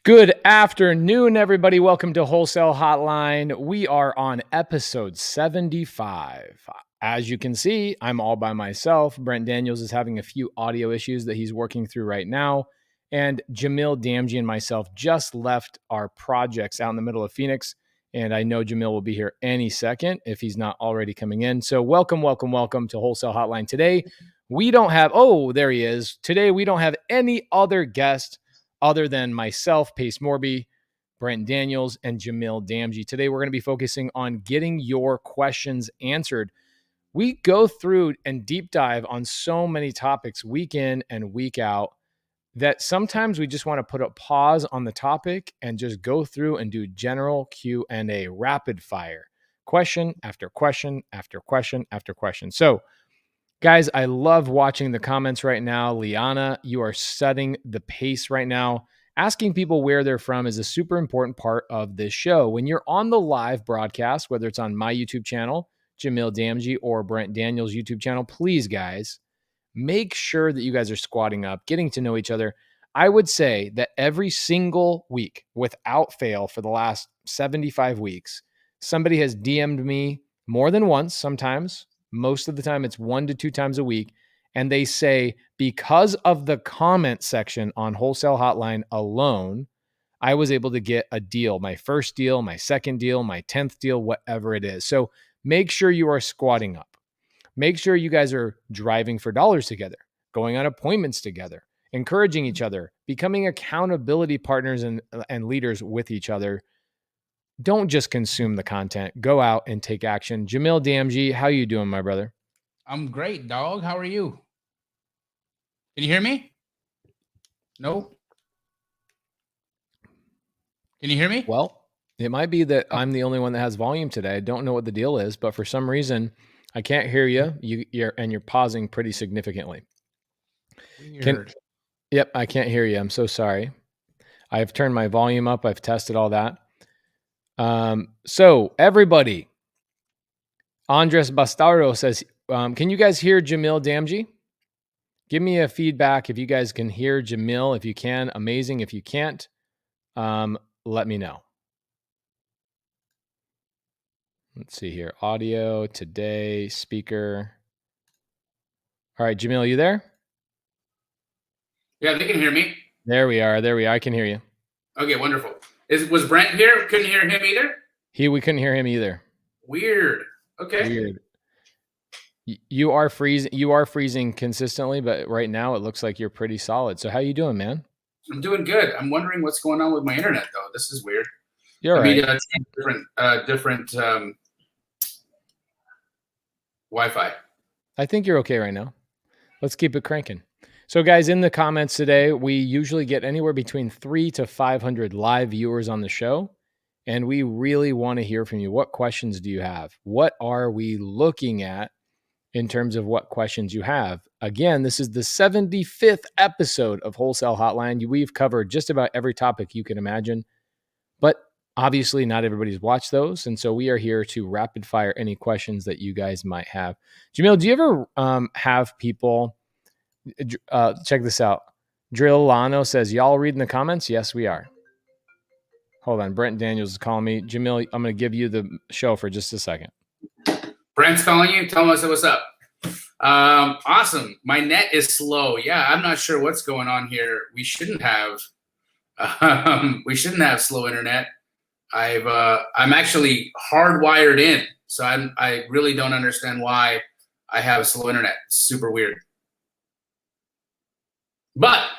Good afternoon, everybody. Welcome to Wholesale Hotline. We are on episode 75. As you can see, I'm all by myself. Brent Daniels is having a few audio issues that he's working through right now. And Jamil Damji and myself just left our projects out in the middle of Phoenix. And I know Jamil will be here any second if he's not already coming in. So welcome to Wholesale Hotline. Today, we don't have, there he is. Today, we don't have any other guest other than myself, Pace Morby, Brent Daniels, and Jamil Damji. Today, we're going to be focusing on getting your questions answered. We go through and deep dive on so many topics week in and week out that sometimes we just want to put a pause on the topic and just go through and do general Q&A, rapid fire, question after question after question after question. So, guys, I love watching the comments right now. Liana, you are setting the pace right now. Asking people where they're from is a super important part of this show. When you're on the live broadcast, whether it's on my YouTube channel, Jamil Damji, or Brent Daniels' YouTube channel, please, guys, make sure that you guys are squatting up, getting to know each other. I would say that every single week, without fail, for the last 75 weeks, somebody has DM'd me more than once, sometimes. Most of the time, it's 1 to 2 times a week. And they say, because of the comment section on Wholesale Hotline alone, I was able to get a deal, my first deal, my second deal, my 10th deal, whatever it is. So make sure you are squatting up. Make sure you guys are driving for dollars together, going on appointments together, encouraging each other, becoming accountability partners and leaders with each other. Don't just consume the content. Go out and take action. Jamil Damji, how you doing, my brother? I'm great, dog. How are you? Can you hear me? No? Can you hear me? Well, it might be that I'm the only one that has volume today. I don't know what the deal is, but for some reason, I can't hear you. You're pausing pretty significantly. Yep, I can't hear you. I'm so sorry. I've turned my volume up. I've tested all that. So everybody, Andres Bastardo says, can you guys hear Jamil Damji? Give me a feedback if you guys can hear Jamil. If you can, amazing. If you can't, let me know. Let's see here. Audio, today, speaker. All right, Jamil, you there? Yeah, they can hear me. There we are. I can hear you. Okay, wonderful. Was Brent here? Couldn't hear him either? We couldn't hear him either. Weird. Okay. Weird. You are freezing consistently, but right now it looks like you're pretty solid. So how you doing, man? I'm doing good. I'm wondering what's going on with my internet, though. This is weird. You're all right. Different Wi-Fi. I think you're okay right now. Let's keep it cranking. So guys, in the comments today, we usually get anywhere between 300 to 500 live viewers on the show. And we really want to hear from you. What questions do you have? What are we looking at in terms of what questions you have? Again, this is the 75th episode of Wholesale Hotline. We've covered just about every topic you can imagine, but obviously not everybody's watched those. And so we are here to rapid fire any questions that you guys might have. Jamil, do you ever have people, check this out. Drillano says, y'all reading the comments? Yes, we are. Hold on. Brent Daniels is calling me. Jamil, I'm going to give you the show for just a second. Brent's calling you. Tell us what's up. Awesome. My net is slow. Yeah, I'm not sure what's going on here. We shouldn't have slow internet. I'm actually hardwired in, so I really don't understand why I have slow internet. It's super weird. But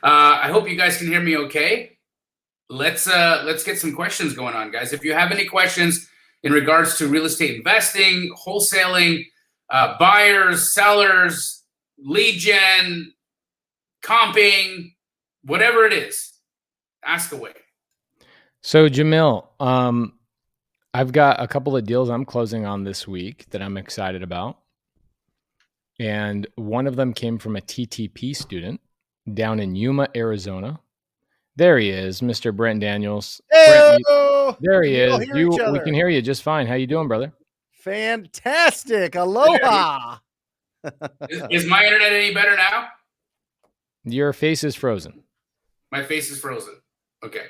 I hope you guys can hear me okay. Let's get some questions going on, guys. If you have any questions in regards to real estate investing, wholesaling, buyers, sellers, lead gen, comping, whatever it is, ask away. So Jamil, I've got a couple of deals I'm closing on this week that I'm excited about. And one of them came from a TTP student down in Yuma, Arizona. There he is, Mr. Brent Daniels. Hey, there he is. We can hear you just fine. How you doing, brother? Fantastic. Aloha. Is my internet any better now? Your face is frozen. My face is frozen. Okay.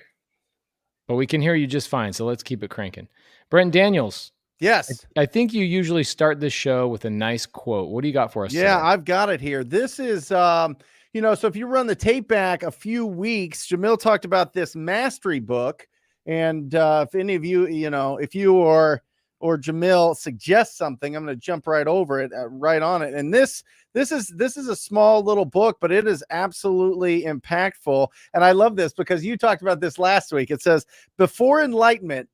But we can hear you just fine, so let's keep it cranking. Brent Daniels. Yes. I think you usually start this show with a nice quote. What do you got for us Yeah, today? I've got it here. This is, so if you run the tape back a few weeks, Jamil talked about this mastery book. And if any of you, if you or Jamil suggests something, I'm going to jump right over it, right on it. And this is a small little book, but it is absolutely impactful. And I love this because you talked about this last week. It says, before enlightenment,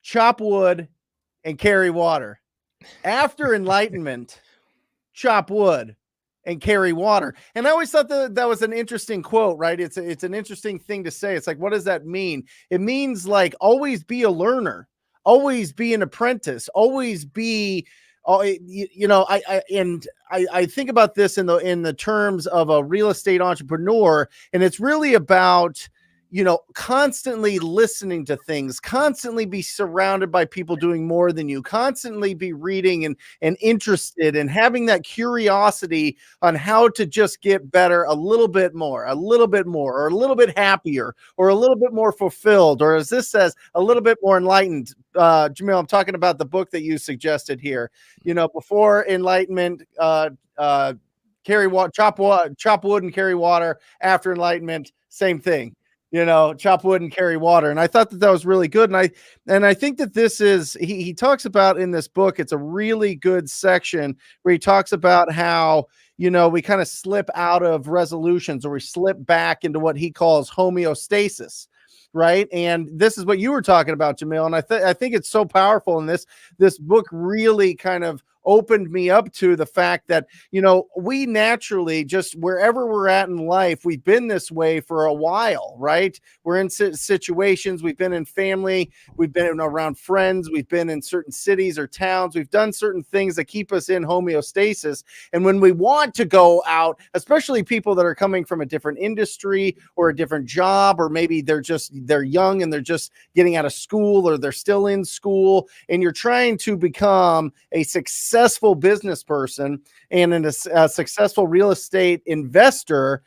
chop wood and carry water. After enlightenment, chop wood and carry water. And I always thought that was an interesting quote, right? It's an interesting thing to say. It's like, what does that mean? It means like always be a learner, always be an apprentice, always be, I think about this in the terms of a real estate entrepreneur, and it's really about, constantly listening to things, constantly be surrounded by people doing more than you, constantly be reading and interested and having that curiosity on how to just get better a little bit more, or a little bit happier, or a little bit more fulfilled, or as this says, a little bit more enlightened. Jamil, I'm talking about the book that you suggested here. Before enlightenment, carry water, chop wood and carry water. After enlightenment, same thing. Chop wood and carry water. And I thought that was really good. And I think that this is, he talks about in this book, it's a really good section where he talks about how, we kind of slip out of resolutions, or we slip back into what he calls homeostasis. Right. And this is what you were talking about, Jamil. And I think it's so powerful. And this book really kind of opened me up to the fact that, we naturally, just wherever we're at in life, we've been this way for a while, right? We're in situations, we've been in family, we've been around friends, we've been in certain cities or towns, we've done certain things that keep us in homeostasis. And when we want to go out, especially people that are coming from a different industry or a different job, or maybe they're young and they're just getting out of school, or they're still in school, and you're trying to become a successful business person and a successful real estate investor.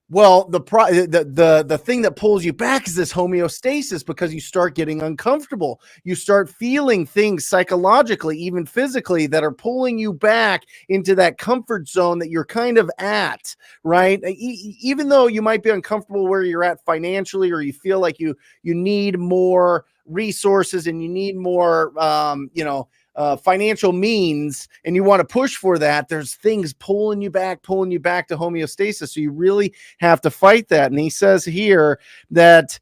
Well, the thing that pulls you back is this homeostasis, because you start getting uncomfortable. You start feeling things psychologically, even physically, that are pulling you back into that comfort zone that you're kind of at, right? Even though you might be uncomfortable where you're at financially, or you feel like you need more resources and you need more, financial means, and you want to push for that, there's things pulling you back to homeostasis. So you really have to fight that. And he says here that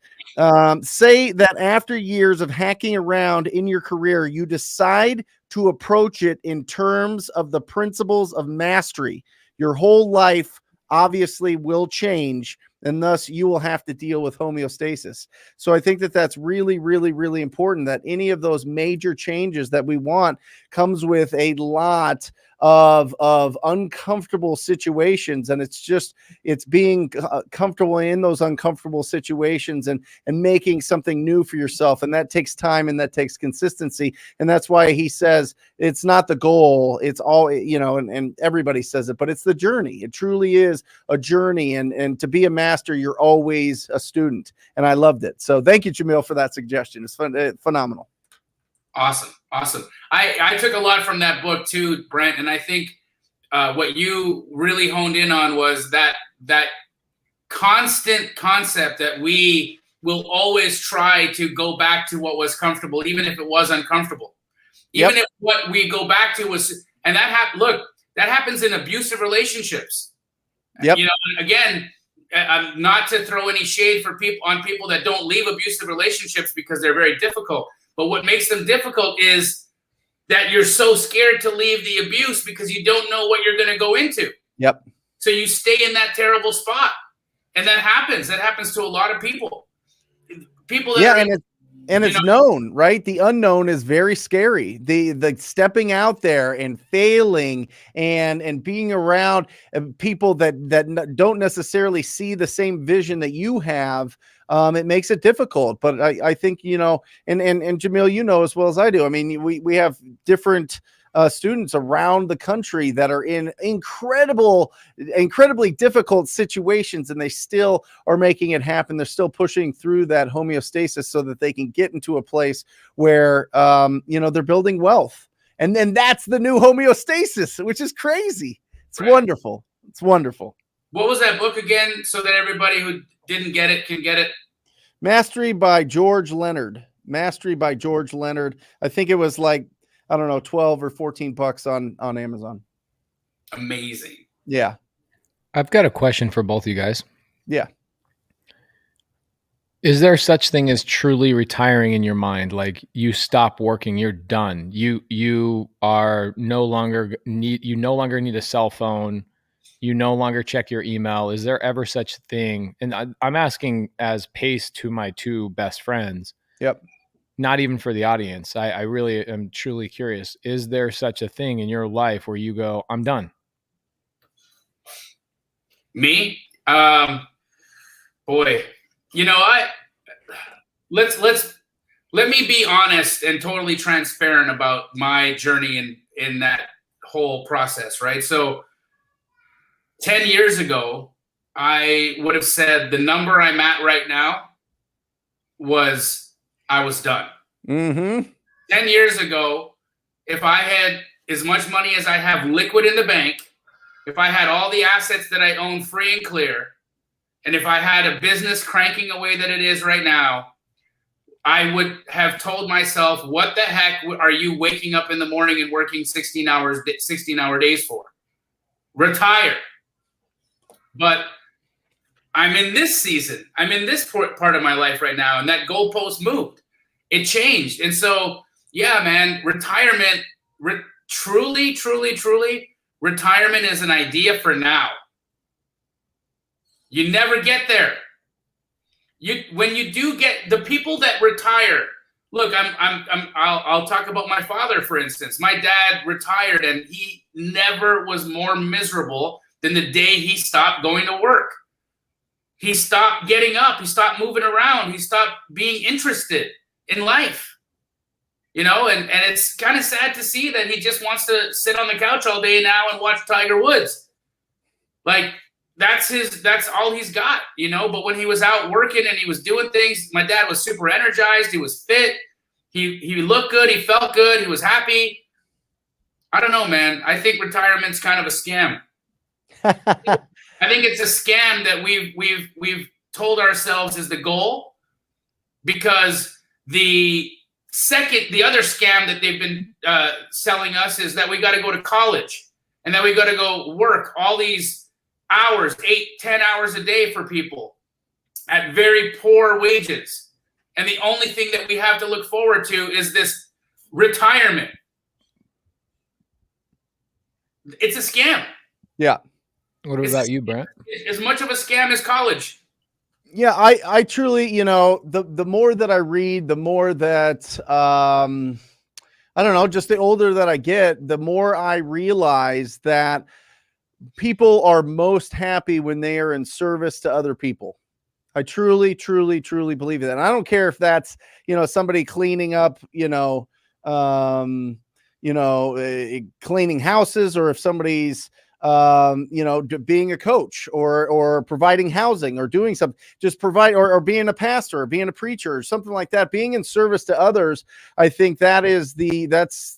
say that after years of hacking around in your career, you decide to approach it in terms of the principles of mastery. Your whole life obviously will change, and thus you will have to deal with homeostasis. So I think that that's really, really, really important, that any of those major changes that we want comes with a lot of uncomfortable situations. And it's being comfortable in those uncomfortable situations and making something new for yourself. And that takes time, and that takes consistency. And that's why he says it's not the goal. It's all, and everybody says it, but it's the journey. It truly is a journey. And to be a master, you're always a student. And I loved it. So thank you, Jamil, for that suggestion. It's phenomenal. Awesome. I took a lot from that book too, Brent. And I think what you really honed in on was that constant concept that we will always try to go back to what was comfortable, even if it was uncomfortable. Even if what we go back to was, and that happens in abusive relationships. Yep. Again, not to throw any shade on people that don't leave abusive relationships, because they're very difficult. But what makes them difficult is that you're so scared to leave the abuse because you don't know what you're going to go into. Yep. So you stay in that terrible spot. And that happens. That happens to a lot of people. People that it's known, right? The unknown is very scary. The stepping out there and failing and being around people that don't necessarily see the same vision that you have, it makes it difficult. But I think, and Jamil, as well as I do. I mean, we have different students around the country that are in incredibly difficult situations, and they still are making it happen. They're still pushing through that homeostasis so that they can get into a place where, they're building wealth. And then that's the new homeostasis, which is crazy. It's wonderful. It's wonderful. What was that book again, so that everybody who didn't get it can get it? Mastery by George Leonard. Mastery by George Leonard. I think it was like, I don't know, 12 or 14 bucks on Amazon. Amazing. Yeah. I've got a question for both of you guys. Yeah. Is there such thing as truly retiring in your mind? Like you stop working, you're done. You are no longer need a cell phone. You no longer check your email. Is there ever such thing? And I'm asking as Pace to my two best friends. Yep. Not even for the audience. I really am truly curious. Is there such a thing in your life where you go, I'm done? Me? Boy, let me be honest and totally transparent about my journey in that whole process, right? So 10 years ago, I would have said the number I'm at right now I was done. Mm-hmm. 10 years ago, if I had as much money as I have liquid in the bank, if I had all the assets that I own free and clear, and if I had a business cranking away that it is right now, I would have told myself, what the heck are you waking up in the morning and working 16-hour days for? Retire. But I'm in this season. I'm in this part of my life right now, and that goalpost moved. It changed. And so, yeah, man, retirement, truly, retirement is an idea for now. You never get there. When you do get the people that retire, look, I'll talk about my father, for instance. My dad retired, and he never was more miserable than the day he stopped going to work. He stopped getting up. He stopped moving around. He stopped being interested in life. And it's kind of sad to see that he just wants to sit on the couch all day now and watch Tiger Woods. Like, that's all he's got, But when he was out working and he was doing things, my dad was super energized. He was fit. He looked good. He felt good. He was happy. I don't know, man. I think retirement's kind of a scam. I think it's a scam that we've told ourselves is the goal, because the other scam that they've been selling us is that we got to go to college and that we got to go work all these hours, 8-10 hours a day for people at very poor wages. And the only thing that we have to look forward to is this retirement. It's a scam. Yeah. What about you, Brent? As much of a scam as college. Yeah, I truly, the more that I read, the more that, I don't know, just the older that I get, the more I realize that people are most happy when they are in service to other people. I truly believe that. And I don't care if that's, somebody cleaning up, cleaning houses, or if somebody's, being a coach or providing housing or doing something, just provide, or being a pastor or being a preacher or something like that, being in service to others. I think that is that's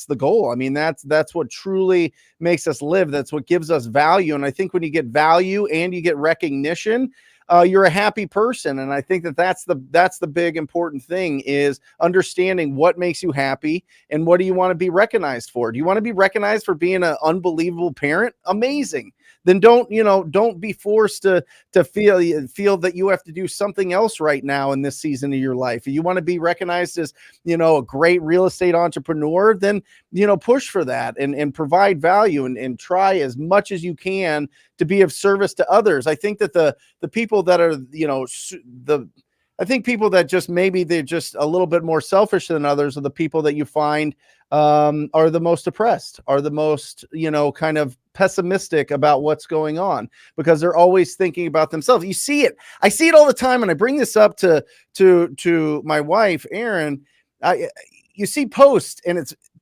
the goal. I mean, that's what truly makes us live. That's what gives us value. And I think when you get value and you get recognition, you're a happy person. And I think that's the big important thing, is understanding what makes you happy and what do you want to be recognized for. Do you want to be recognized for being an unbelievable parent? Amazing. Then don't be forced to feel that you have to do something else right now in this season of your life. If you want to be recognized as, a great real estate entrepreneur, then, push for that and provide value and try as much as you can to be of service to others. I think that the people that are, I think people that just maybe they're just a little bit more selfish than others are the people that you find are the most depressed, are the most, kind of pessimistic about what's going on, because they're always thinking about themselves. You see it. I see it all the time. And I bring this up to my wife, Erin. You see posts, and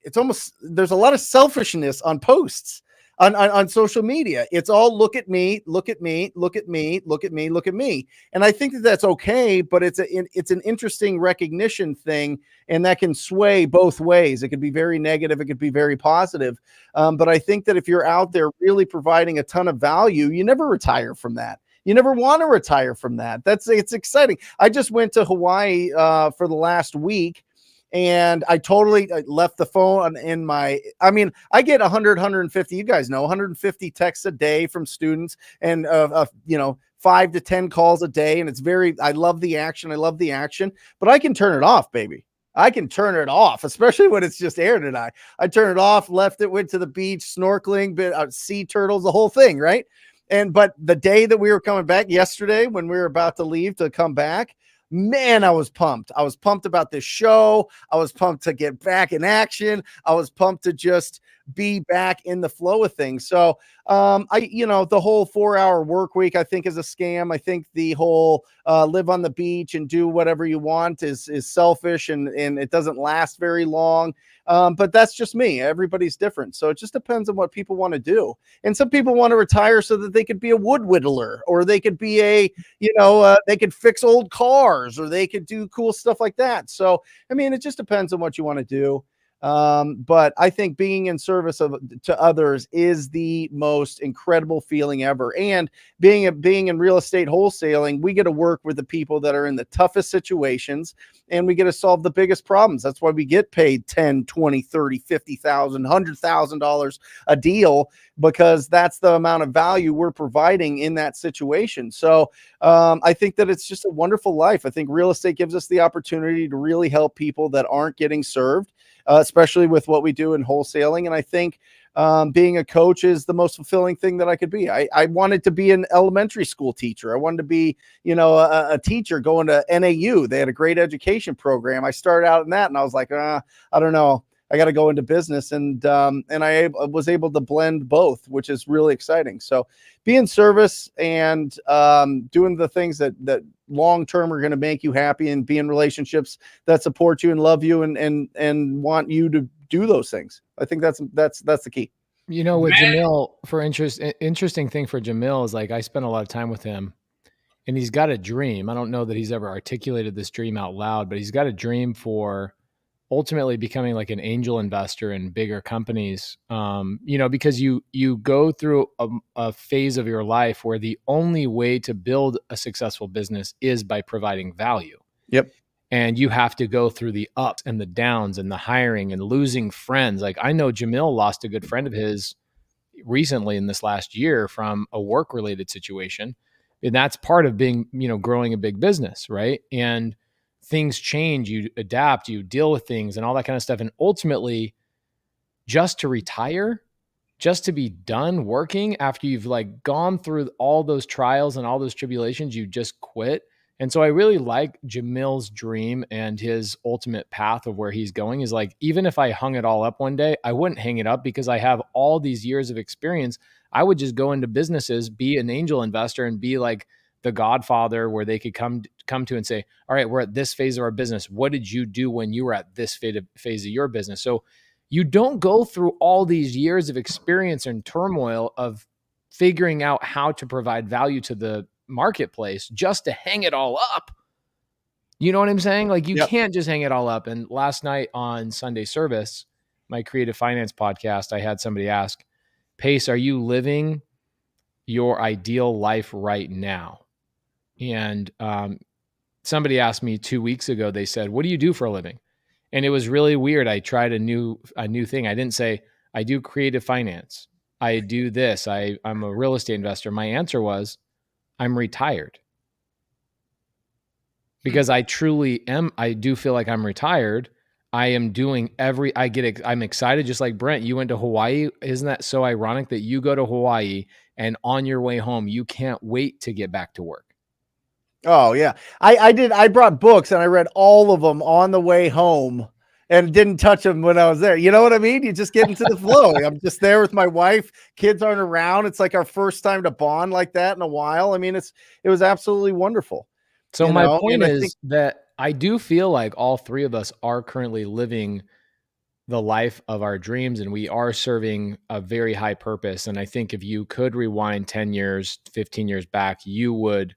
it's almost, there's a lot of selfishness on posts on social media. It's all look at me, look at me, look at me, look at me, look at me. And I think that that's okay, but it's an interesting recognition thing, and that can sway both ways. It could be very negative, it could be very positive. But I think that if you're out there really providing a ton of value, you never retire from that. You never want to retire from that. It's exciting. I just went to Hawaii for the last week, and I totally left the phone in my, I mean, I get 100, 150, you guys know, 150 texts a day from students, and, 5 to 10 calls a day. And it's I love the action. I love the action, but I can turn it off, baby. I can turn it off, especially when it's just Aaron and I turn it off, left it, went to the beach, snorkeling, sea turtles, the whole thing. Right. But the day that we were coming back yesterday, when we were about to leave to come back, man, I was pumped. I was pumped about this show. I was pumped to get back in action. I was pumped to just be back in the flow of things. So, the whole 4-hour work week, I think, is a scam. I think the whole live on the beach and do whatever you want is selfish, and it doesn't last very long. But that's just me. Everybody's different. So it just depends on what people want to do. And some people want to retire so that they could be a wood whittler, or they could be they could fix old cars, or they could do cool stuff like that. So, I mean, it just depends on what you want to do. But I think being in service to others is the most incredible feeling ever. And being in real estate wholesaling, we get to work with the people that are in the toughest situations, and we get to solve the biggest problems. That's why we get paid 10, 20, 30, 50,000, $100,000 a deal, because that's the amount of value we're providing in that situation. So, I think that it's just a wonderful life. I think real estate gives us the opportunity to really help people that aren't getting served, especially with what we do in wholesaling. And I think being a coach is the most fulfilling thing that I could be. I wanted to be an elementary school teacher. I wanted to be, a teacher going to NAU. They had a great education program. I started out in that, and I was like, I don't know. I got to go into business, and I was able to blend both, which is really exciting. So be in service and doing the things that long-term are going to make you happy, and be in relationships that support you and love you and want you to do those things. I think that's the key. With Jamil, interesting thing for Jamil is, like, I spent a lot of time with him, and he's got a dream. I don't know that he's ever articulated this dream out loud, but he's got a dream for ultimately becoming like an angel investor in bigger companies. Because you go through a phase of your life where the only way to build a successful business is by providing value. Yep. And you have to go through the ups and the downs and the hiring and losing friends. Like, I know Jamil lost a good friend of his recently in this last year from a work-related situation. And that's part of being, growing a big business, right? And things change, you adapt, you deal with things and all that kind of stuff. And ultimately, just to retire, just to be done working after you've like gone through all those trials and all those tribulations, you just quit. And so I really like Jamil's dream, and his ultimate path of where he's going is like, even if I hung it all up one day, I wouldn't hang it up, because I have all these years of experience. I would just go into businesses, be an angel investor, and be like the godfather where they could come to and say, all right, we're at this phase of our business. What did you do when you were at this phase of your business? So you don't go through all these years of experience and turmoil of figuring out how to provide value to the marketplace just to hang it all up. You know what I'm saying? Like, you can't just hang it all up. And last night on Sunday Service, my creative finance podcast, I had somebody ask, Pace, are you living your ideal life right now? And somebody asked me 2 weeks ago, they said, what do you do for a living? And it was really weird. I tried a new thing. I didn't say, I do creative finance. I do this. I'm a real estate investor. My answer was, I'm retired. Because I truly am. I do feel like I'm retired. I am doing I'm excited. Just like Brent, you went to Hawaii. Isn't that so ironic that you go to Hawaii and on your way home, you can't wait to get back to work? Oh yeah. I did. I brought books and I read all of them on the way home, and didn't touch them when I was there. You know what I mean? You just get into the flow. I'm just there with my wife. Kids aren't around. It's like our first time to bond like that in a while. I mean, it was absolutely wonderful. So my point is that I do feel like all three of us are currently living the life of our dreams, and we are serving a very high purpose. And I think if you could rewind 10 years, 15 years back, you would,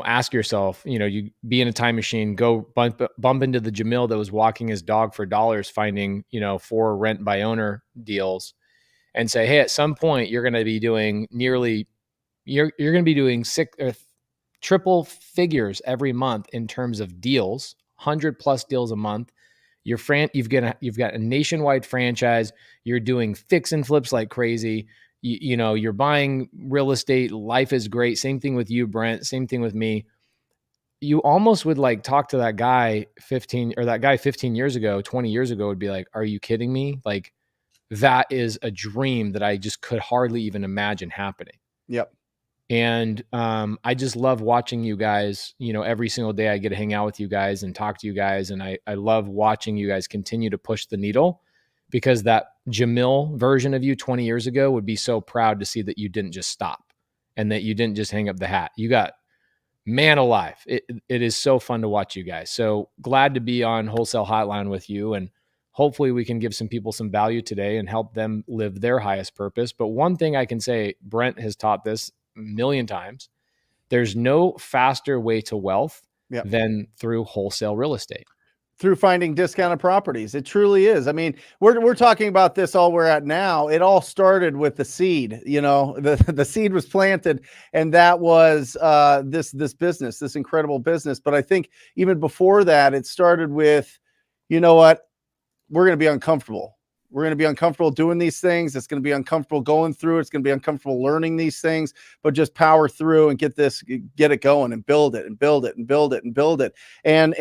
ask yourself, you be in a time machine, go bump into the Jamil that was walking his dog for dollars, finding, 4 rent by owner deals, and say, hey, at some point you're going to be doing you're going to be doing triple figures every month in terms of deals, 100+ deals a month. You've got a nationwide franchise. You're doing fix and flips like crazy. You're buying real estate. Life is great. Same thing with you, Brent. Same thing with me. You almost would like talk to that guy 15 years ago, 20 years ago, would be like, are you kidding me? Like, that is a dream that I just could hardly even imagine happening. Yep. And I just love watching you guys. Every single day I get to hang out with you guys and talk to you guys. And I love watching you guys continue to push the needle, because that Jamil version of you 20 years ago would be so proud to see that you didn't just stop and that you didn't just hang up the hat. You got, man alive. It is so fun to watch you guys. So glad to be on Wholesale Hotline with you. And hopefully we can give some people some value today and help them live their highest purpose. But one thing I can say, Brent has taught this a million times, there's no faster way to wealth than through wholesale real estate. Through finding discounted properties. It truly is. I mean, we're talking about this all we're at now. It all started with the seed. The seed was planted, and that was this business, this incredible business. But I think even before that, it started with, you know what, we're going to be uncomfortable. We're going to be uncomfortable doing these things. It's going to be uncomfortable going through. It's going to be uncomfortable learning these things, but just power through and get it going and build it and build it and build it and build it. And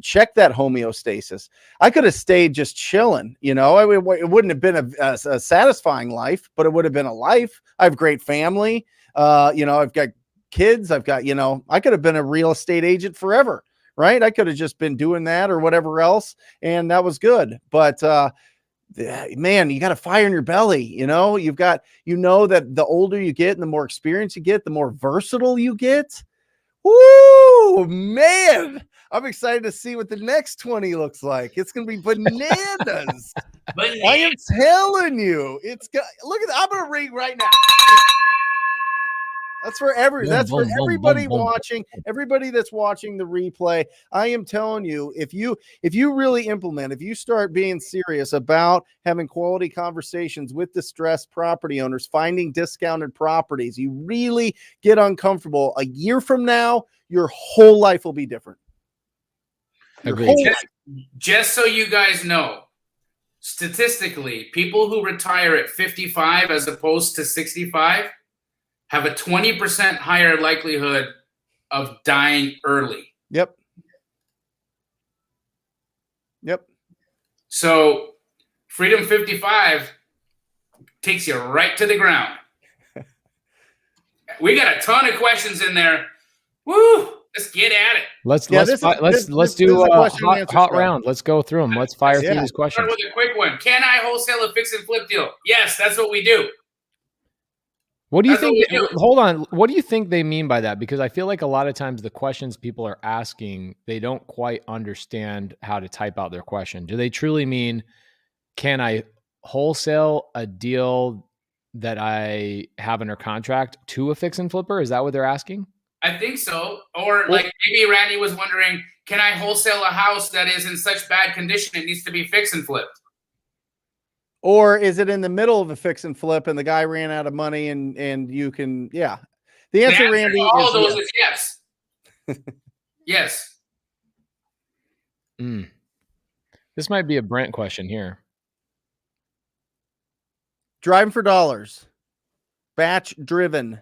check that homeostasis. I could have stayed just chilling. It wouldn't have been a satisfying life, but it would have been a life. I have great family. I've got kids. I've got, I could have been a real estate agent forever, right? I could have just been doing that or whatever else. And that was good. But, man, you got a fire in your belly. You've got, that the older you get and the more experience you get, the more versatile you get. Woo, man. I'm excited to see what the next 20 looks like. It's going to be bananas. I am telling you, look at that. I'm going to read right now. That's for everybody watching, everybody that's watching the replay. I am telling you, if you really implement, if you start being serious about having quality conversations with distressed property owners, finding discounted properties, you really get uncomfortable. A year from now, your whole life will be different. Just so you guys know, statistically, people who retire at 55 as opposed to 65 have a 20% higher likelihood of dying early. Yep. So Freedom 55 takes you right to the ground. We got a ton of questions in there. Woo! Let's get at it. Let's do a hot round. Let's go through them. Let's fire through these questions. Start with a quick one. Can I wholesale a fix and flip deal? Yes, that's what we do. What do you think? Hold on. What do you think they mean by that? Because I feel like a lot of times the questions people are asking, they don't quite understand how to type out their question. Do they truly mean, can I wholesale a deal that I have under contract to a fix and flipper? Is that what they're asking? I think so. Or like maybe Randy was wondering, can I wholesale a house that is in such bad condition it needs to be fix and flipped? Or is it in the middle of a fix and flip and the guy ran out of money and you can, The answer, Randy, all those is yes. Yes. This might be a Brent question here. Driving for dollars, batch driven.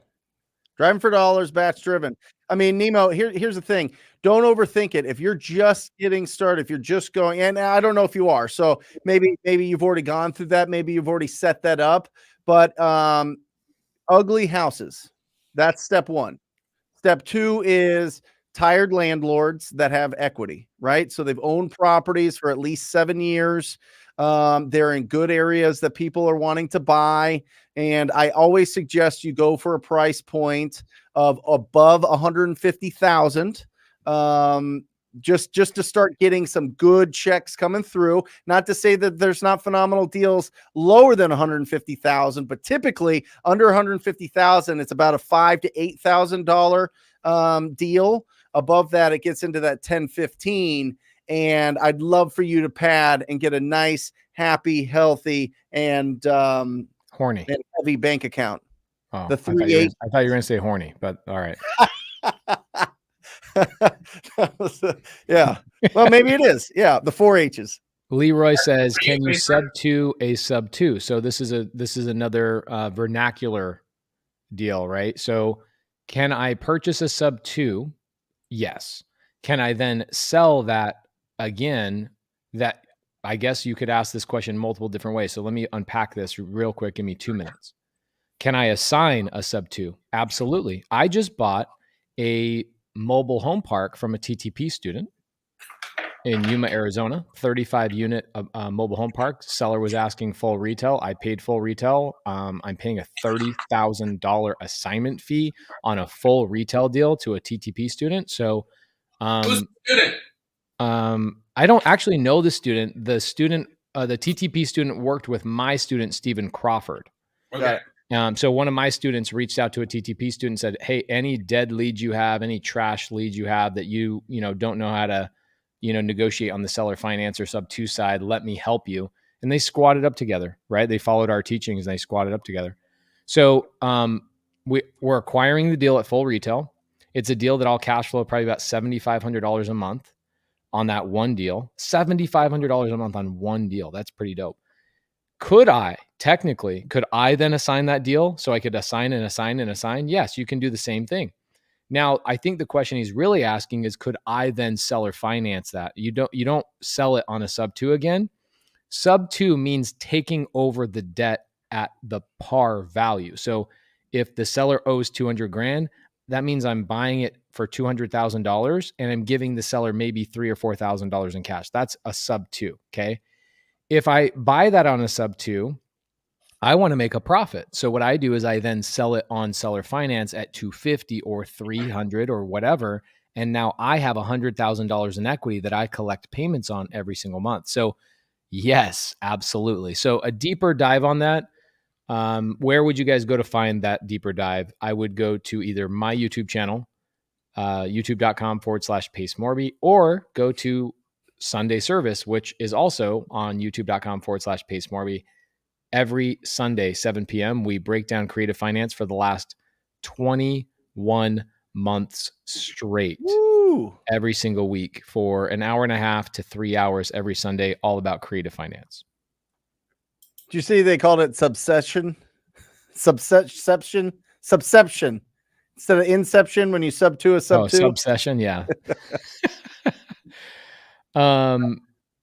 Driving for dollars, batch driven. I mean, Nemo, here's the thing. Don't overthink it. If you're just getting started, if you're just going, and I don't know if you are, so maybe you've already gone through that. Maybe you've already set that up, but ugly houses. That's step one. Step two is tired landlords that have equity, right? So they've owned properties for at least 7 years. They're in good areas that people are wanting to buy. And I always suggest you go for a price point of above 150,000. just to start getting some good checks coming through. Not to say that there's not phenomenal deals lower than 150,000, but typically under 150,000, it's about a $5,000 to $8,000 deal. Above that, it gets into that 10, 15. And I'd love for you to pad and get a nice, happy, healthy, and horny and heavy bank account. Oh, The 3-8. I thought you were going to say horny, but all right. Yeah. Well, maybe it is. Yeah. The 4 H's. Leroy says, can you sub to a sub 2? So this is another vernacular deal, right? So can I purchase a sub 2? Yes. Can I then sell that again? That I guess you could ask this question multiple different ways. So let me unpack this real quick. Give me 2 minutes. Can I assign a sub 2? Absolutely. I just bought a mobile home park from a TTP student in Yuma, Arizona, 35 unit mobile home park. Seller was asking full retail. I paid full retail. I'm paying a $30,000 assignment fee on a full retail deal to a TTP student. So, who's the student? I don't actually know the student. The TTP student worked with my student, Stephen Crawford. Okay. So one of my students reached out to a TTP student and said, hey, any dead leads you have, any trash leads you have that you don't know how to, negotiate on the seller finance or sub 2 side, let me help you. And they squatted up together, right? They followed our teachings and they squatted up together. So we're acquiring the deal at full retail. It's a deal that I'll cash flow probably about $7,500 a month on that one deal. $7,500 a month on one deal. That's pretty dope. Could I then assign that deal so I could assign and assign and assign? Yes, you can do the same thing. Now, I think the question he's really asking is, could I then sell or finance that? You don't sell it on a sub 2 again. Sub 2 means taking over the debt at the par value. So if the seller owes 200 grand, that means I'm buying it for $200,000 and I'm giving the seller maybe $3,000 or $4,000 in cash. That's a sub 2. Okay. If I buy that on a sub 2, I want to make a profit. So what I do is I then sell it on seller finance at 250 or 300 or whatever. And now I have $100,000 in equity that I collect payments on every single month. So yes, absolutely. So a deeper dive on that. Where would you guys go to find that deeper dive? I would go to either my YouTube channel, youtube.com/Pace Morby, or go to Sunday Service, which is also on youtube.com/Pace Morby. Every Sunday, 7 p.m., we break down creative finance for the last 21 months straight. Woo. Every single week for an hour and a half to 3 hours every Sunday, all about creative finance. Did you see they called it Subception? Subception instead of Inception when you sub to a sub 2? Subception, yeah.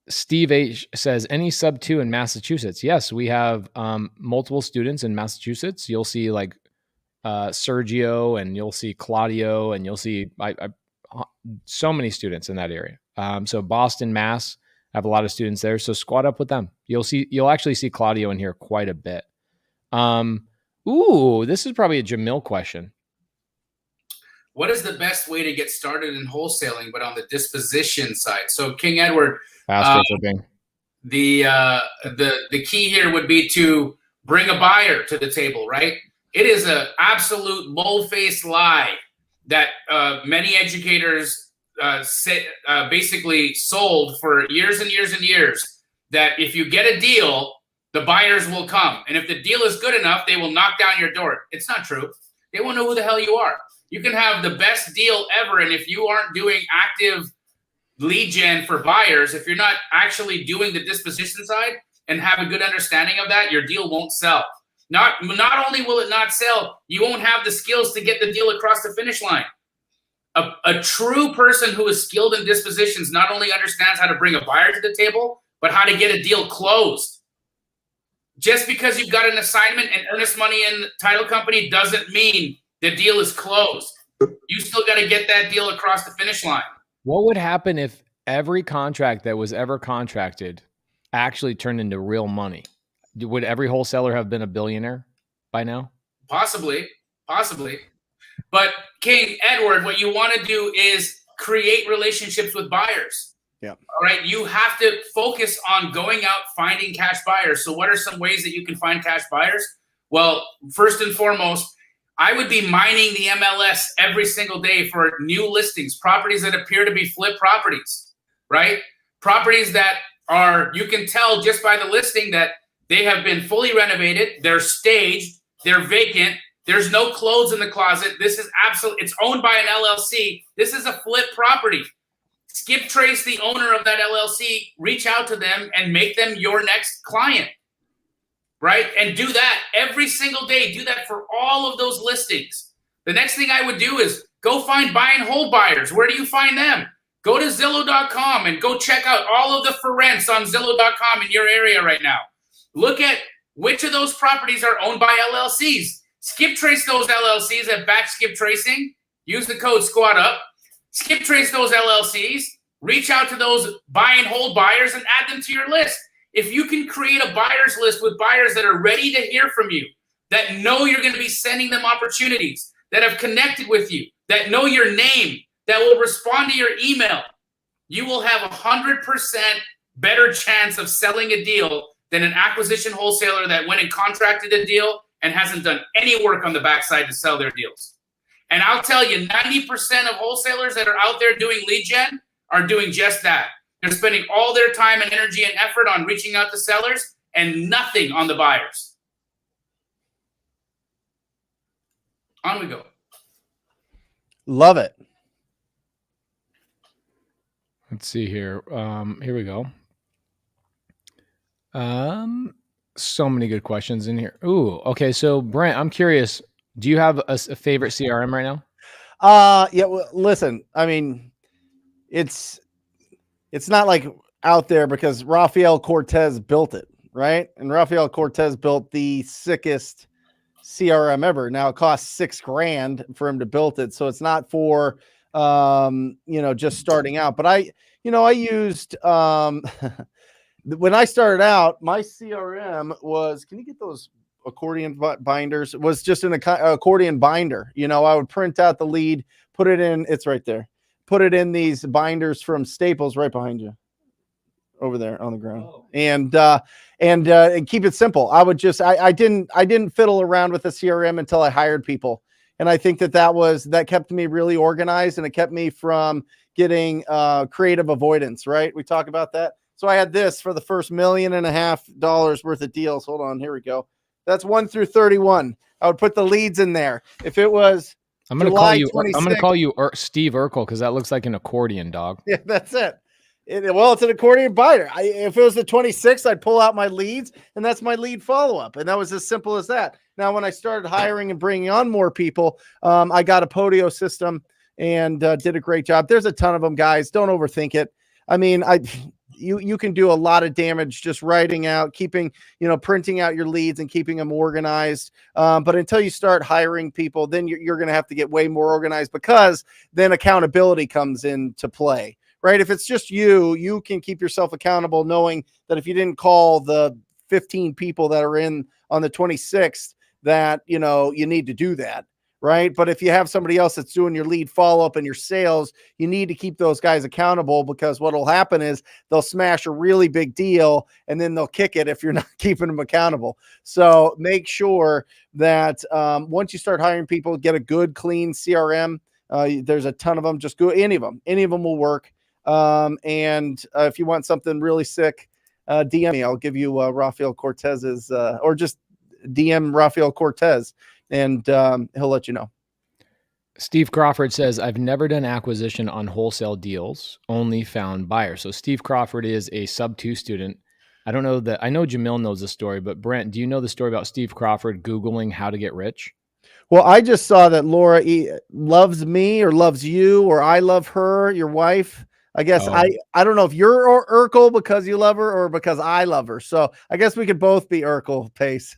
Steve H says, any sub 2 in Massachusetts? Yes, we have multiple students in Massachusetts. You'll see like Sergio, and you'll see Claudio, and you'll see so many students in that area. So Boston, Mass, I have a lot of students there. So squat up with them. You'll actually see Claudio in here quite a bit. This is probably a Jamil question. What is the best way to get started in wholesaling, but on the disposition side? So King Edward, the key here would be to bring a buyer to the table, right? It is an absolute bold-faced lie that many educators basically sold for years and years and years, that if you get a deal, the buyers will come. And if the deal is good enough, they will knock down your door. It's not true. They won't know who the hell you are. You can have the best deal ever, and if you aren't doing active lead gen for buyers, if you're not actually doing the disposition side and have a good understanding of that, your deal won't sell. Not only will it not sell, you won't have the skills to get the deal across the finish line. A true person who is skilled in dispositions not only understands how to bring a buyer to the table, but how to get a deal closed. Just because you've got an assignment and earnest money in the title company doesn't mean the deal is closed. You still got to get that deal across the finish line. What would happen if every contract that was ever contracted actually turned into real money? Would every wholesaler have been a billionaire by now? Possibly. But King Edward, what you want to do is create relationships with buyers. Yeah. All right. You have to focus on going out, finding cash buyers. So what are some ways that you can find cash buyers? Well, first and foremost, I would be mining the MLS every single day for new listings, properties that appear to be flip properties, right? Properties that are, you can tell just by the listing that they have been fully renovated, they're staged, they're vacant, there's no clothes in the closet. This is absolutely, it's owned by an LLC. This is a flip property. Skip trace the owner of that LLC, reach out to them and make them your next client. Right? And do that every single day. Do that for all of those listings. The next thing I would do is go find buy and hold buyers. Where do you find them? Go to Zillow.com and go check out all of the for rents on Zillow.com in your area right now. Look at which of those properties are owned by LLCs. Skip trace those LLCs at batch skip tracing. Use the code squad up. Skip trace those LLCs. Reach out to those buy and hold buyers and add them to your list. If you can create a buyer's list with buyers that are ready to hear from you, that know you're going to be sending them opportunities, that have connected with you, that know your name, that will respond to your email, you will have 100% better chance of selling a deal than an acquisition wholesaler that went and contracted a deal and hasn't done any work on the backside to sell their deals. And I'll tell you, 90% of wholesalers that are out there doing lead gen are doing just that. They're spending all their time and energy and effort on reaching out to sellers and nothing on the buyers. On we go. Love it. Let's see here. Here we go. So many good questions in here. Ooh, okay. So Brent, I'm curious. Do you have a favorite CRM right now? Yeah. Well, listen, I mean, it's not like out there because Rafael Cortez built it, right? And Rafael Cortez built the sickest CRM ever. Now it costs $6,000 for him to build it. So it's not for, just starting out, but I used, when I started out, my CRM was, can you get those accordion binders? It was just an accordion binder. I would print out the lead, put it in, it's right there. Put it in these binders from Staples right behind you over there on the ground. Oh. And keep it simple. I would just, I didn't fiddle around with the CRM until I hired people. And I think that kept me really organized and it kept me from getting creative avoidance, right? We talk about that. So I had this for the first $1.5 million worth of deals. Hold on. Here we go. That's 1 through 31. I would put the leads in there. If it was, I'm going to call you Steve Urkel because that looks like an accordion, dog. Yeah, that's it. It's an accordion binder. If it was the 26th, I'd pull out my leads, and that's my lead follow-up. And that was as simple as that. Now, when I started hiring and bringing on more people, I got a Podio system and did a great job. There's a ton of them, guys. Don't overthink it. I mean, you can do a lot of damage just writing out, printing out your leads and keeping them organized. But until you start hiring people, then you're going to have to get way more organized because then accountability comes into play, right? If it's just you can keep yourself accountable knowing that if you didn't call the 15 people that are in on the 26th, that, you need to do that. Right. But if you have somebody else that's doing your lead follow-up and your sales, you need to keep those guys accountable because what will happen is they'll smash a really big deal and then they'll kick it if you're not keeping them accountable. So make sure that once you start hiring people, get a good, clean CRM. There's a ton of them. Just go any of them will work. And if you want something really sick, DM me. I'll give you Rafael Cortez's or just DM Rafael Cortez. And he'll let you know. Steve Crawford says, I've never done acquisition on wholesale deals, only found buyers. So Steve Crawford is a sub-2 student. I don't know that. I know Jamil knows the story, but Brent, do you know the story about Steve Crawford Googling how to get rich? Well, I just saw that Laura loves me or loves you, or I love her, your wife. I guess I don't know if you're Urkel because you love her or because I love her. So I guess we could both be Urkel Pace.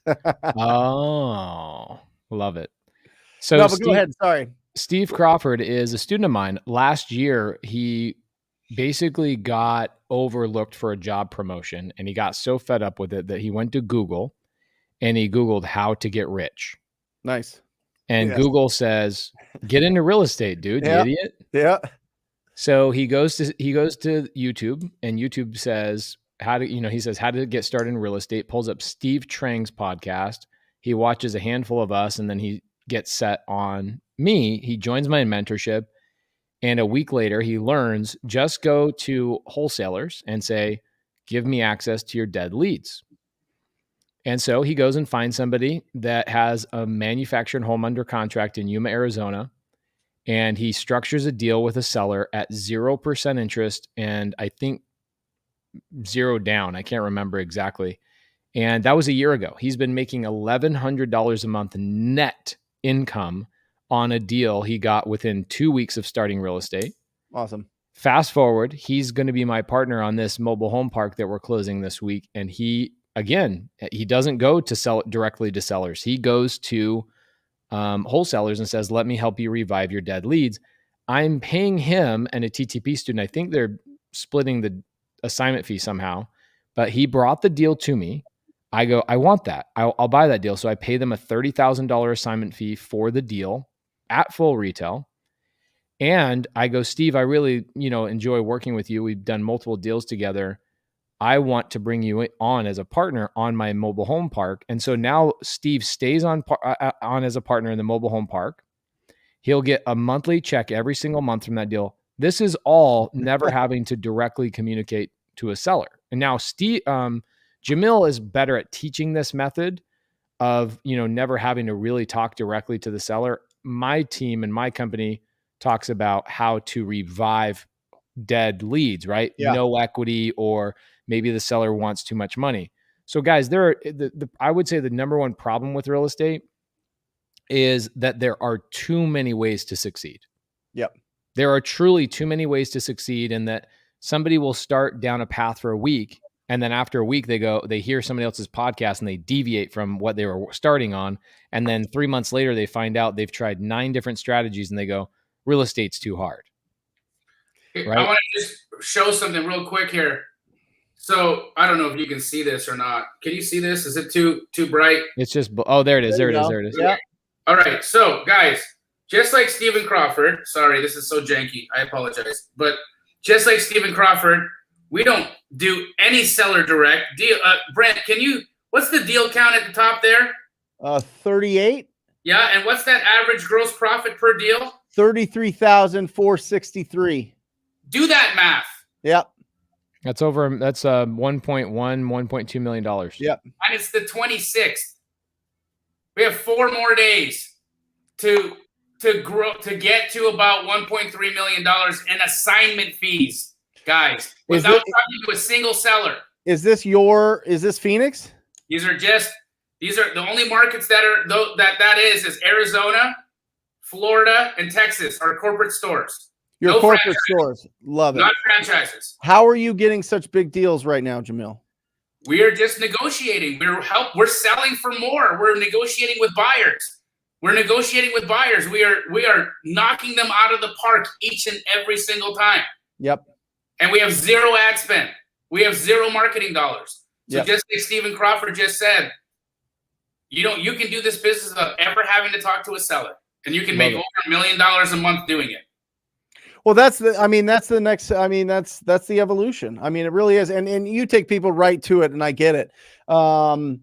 Oh. Love it. So no, but go ahead. Sorry. Steve Crawford is a student of mine. Last year, he basically got overlooked for a job promotion and he got so fed up with it that he went to Google and he Googled how to get rich. Nice. And Google says, get into real estate, dude, you idiot. Yeah. So he goes to YouTube, and YouTube says he says how to get started in real estate, pulls up Steve Trang's podcast. He watches a handful of us, and then he gets set on me. He joins my mentorship. And a week later, he learns just go to wholesalers and say, give me access to your dead leads. And so he goes and finds somebody that has a manufactured home under contract in Yuma, Arizona. And he structures a deal with a seller at 0% interest and I think 0 down. I can't remember exactly. And that was a year ago. He's been making $1,100 a month net income on a deal he got within 2 weeks of starting real estate. Awesome. Fast forward, he's going to be my partner on this mobile home park that we're closing this week. And he doesn't go to sell it directly to sellers. He goes to wholesalers and says, let me help you revive your dead leads. I'm paying him and a TTP student. I think they're splitting the assignment fee somehow, but he brought the deal to me. I go, I want that. I'll buy that deal. So I pay them a $30,000 assignment fee for the deal at full retail. And I go, Steve, I really, enjoy working with you. We've done multiple deals together. I want to bring you on as a partner on my mobile home park. And so now Steve stays on as a partner in the mobile home park. He'll get a monthly check every single month from that deal. This is all never having to directly communicate to a seller. And now Jamil is better at teaching this method of, never having to really talk directly to the seller. My team and my company talks about how to revive dead leads, right? Yeah. No equity, or maybe the seller wants too much money. So guys, I would say the number one problem with real estate is that there are too many ways to succeed. Yep. There are truly too many ways to succeed, and that somebody will start down a path for a week, and then after a week they hear somebody else's podcast and they deviate from what they were starting on. And then 3 months later, they find out they've tried 9 different strategies and they go, real estate's too hard. Right? Right? I want to just show something real quick here. So I don't know if you can see this or not. Can you see this? Is it too bright? It's just, there it is. There it is. Yeah. All right. So guys, just like Stephen Crawford, sorry, this is so janky. I apologize. But just like Stephen Crawford, we don't do any seller direct deal. Brent, what's the deal count at the top there? 38. Yeah. And what's that average gross profit per deal? 33,463. Do that math. Yep. That's $1.2 million. Yep. And it's the 26th. We have 4 more days to grow, to get to about $1.3 million in assignment fees, guys, without talking to a single seller. Is this Phoenix? These are the only markets that is Arizona, Florida, and Texas are corporate stores. Your corporate stores. Love it. Not franchises. How are you getting such big deals right now, Jamil? We are just negotiating. We're selling for more. We're negotiating with buyers. We are knocking them out of the park each and every single time. Yep. And we have 0 ad spend. We have 0 marketing dollars. So just like Stephen Crawford just said, you can do this business without ever having to talk to a seller, and you can make over $1 million a month doing it. Well, that's the evolution. I mean, it really is. And you take people right to it, and I get it. And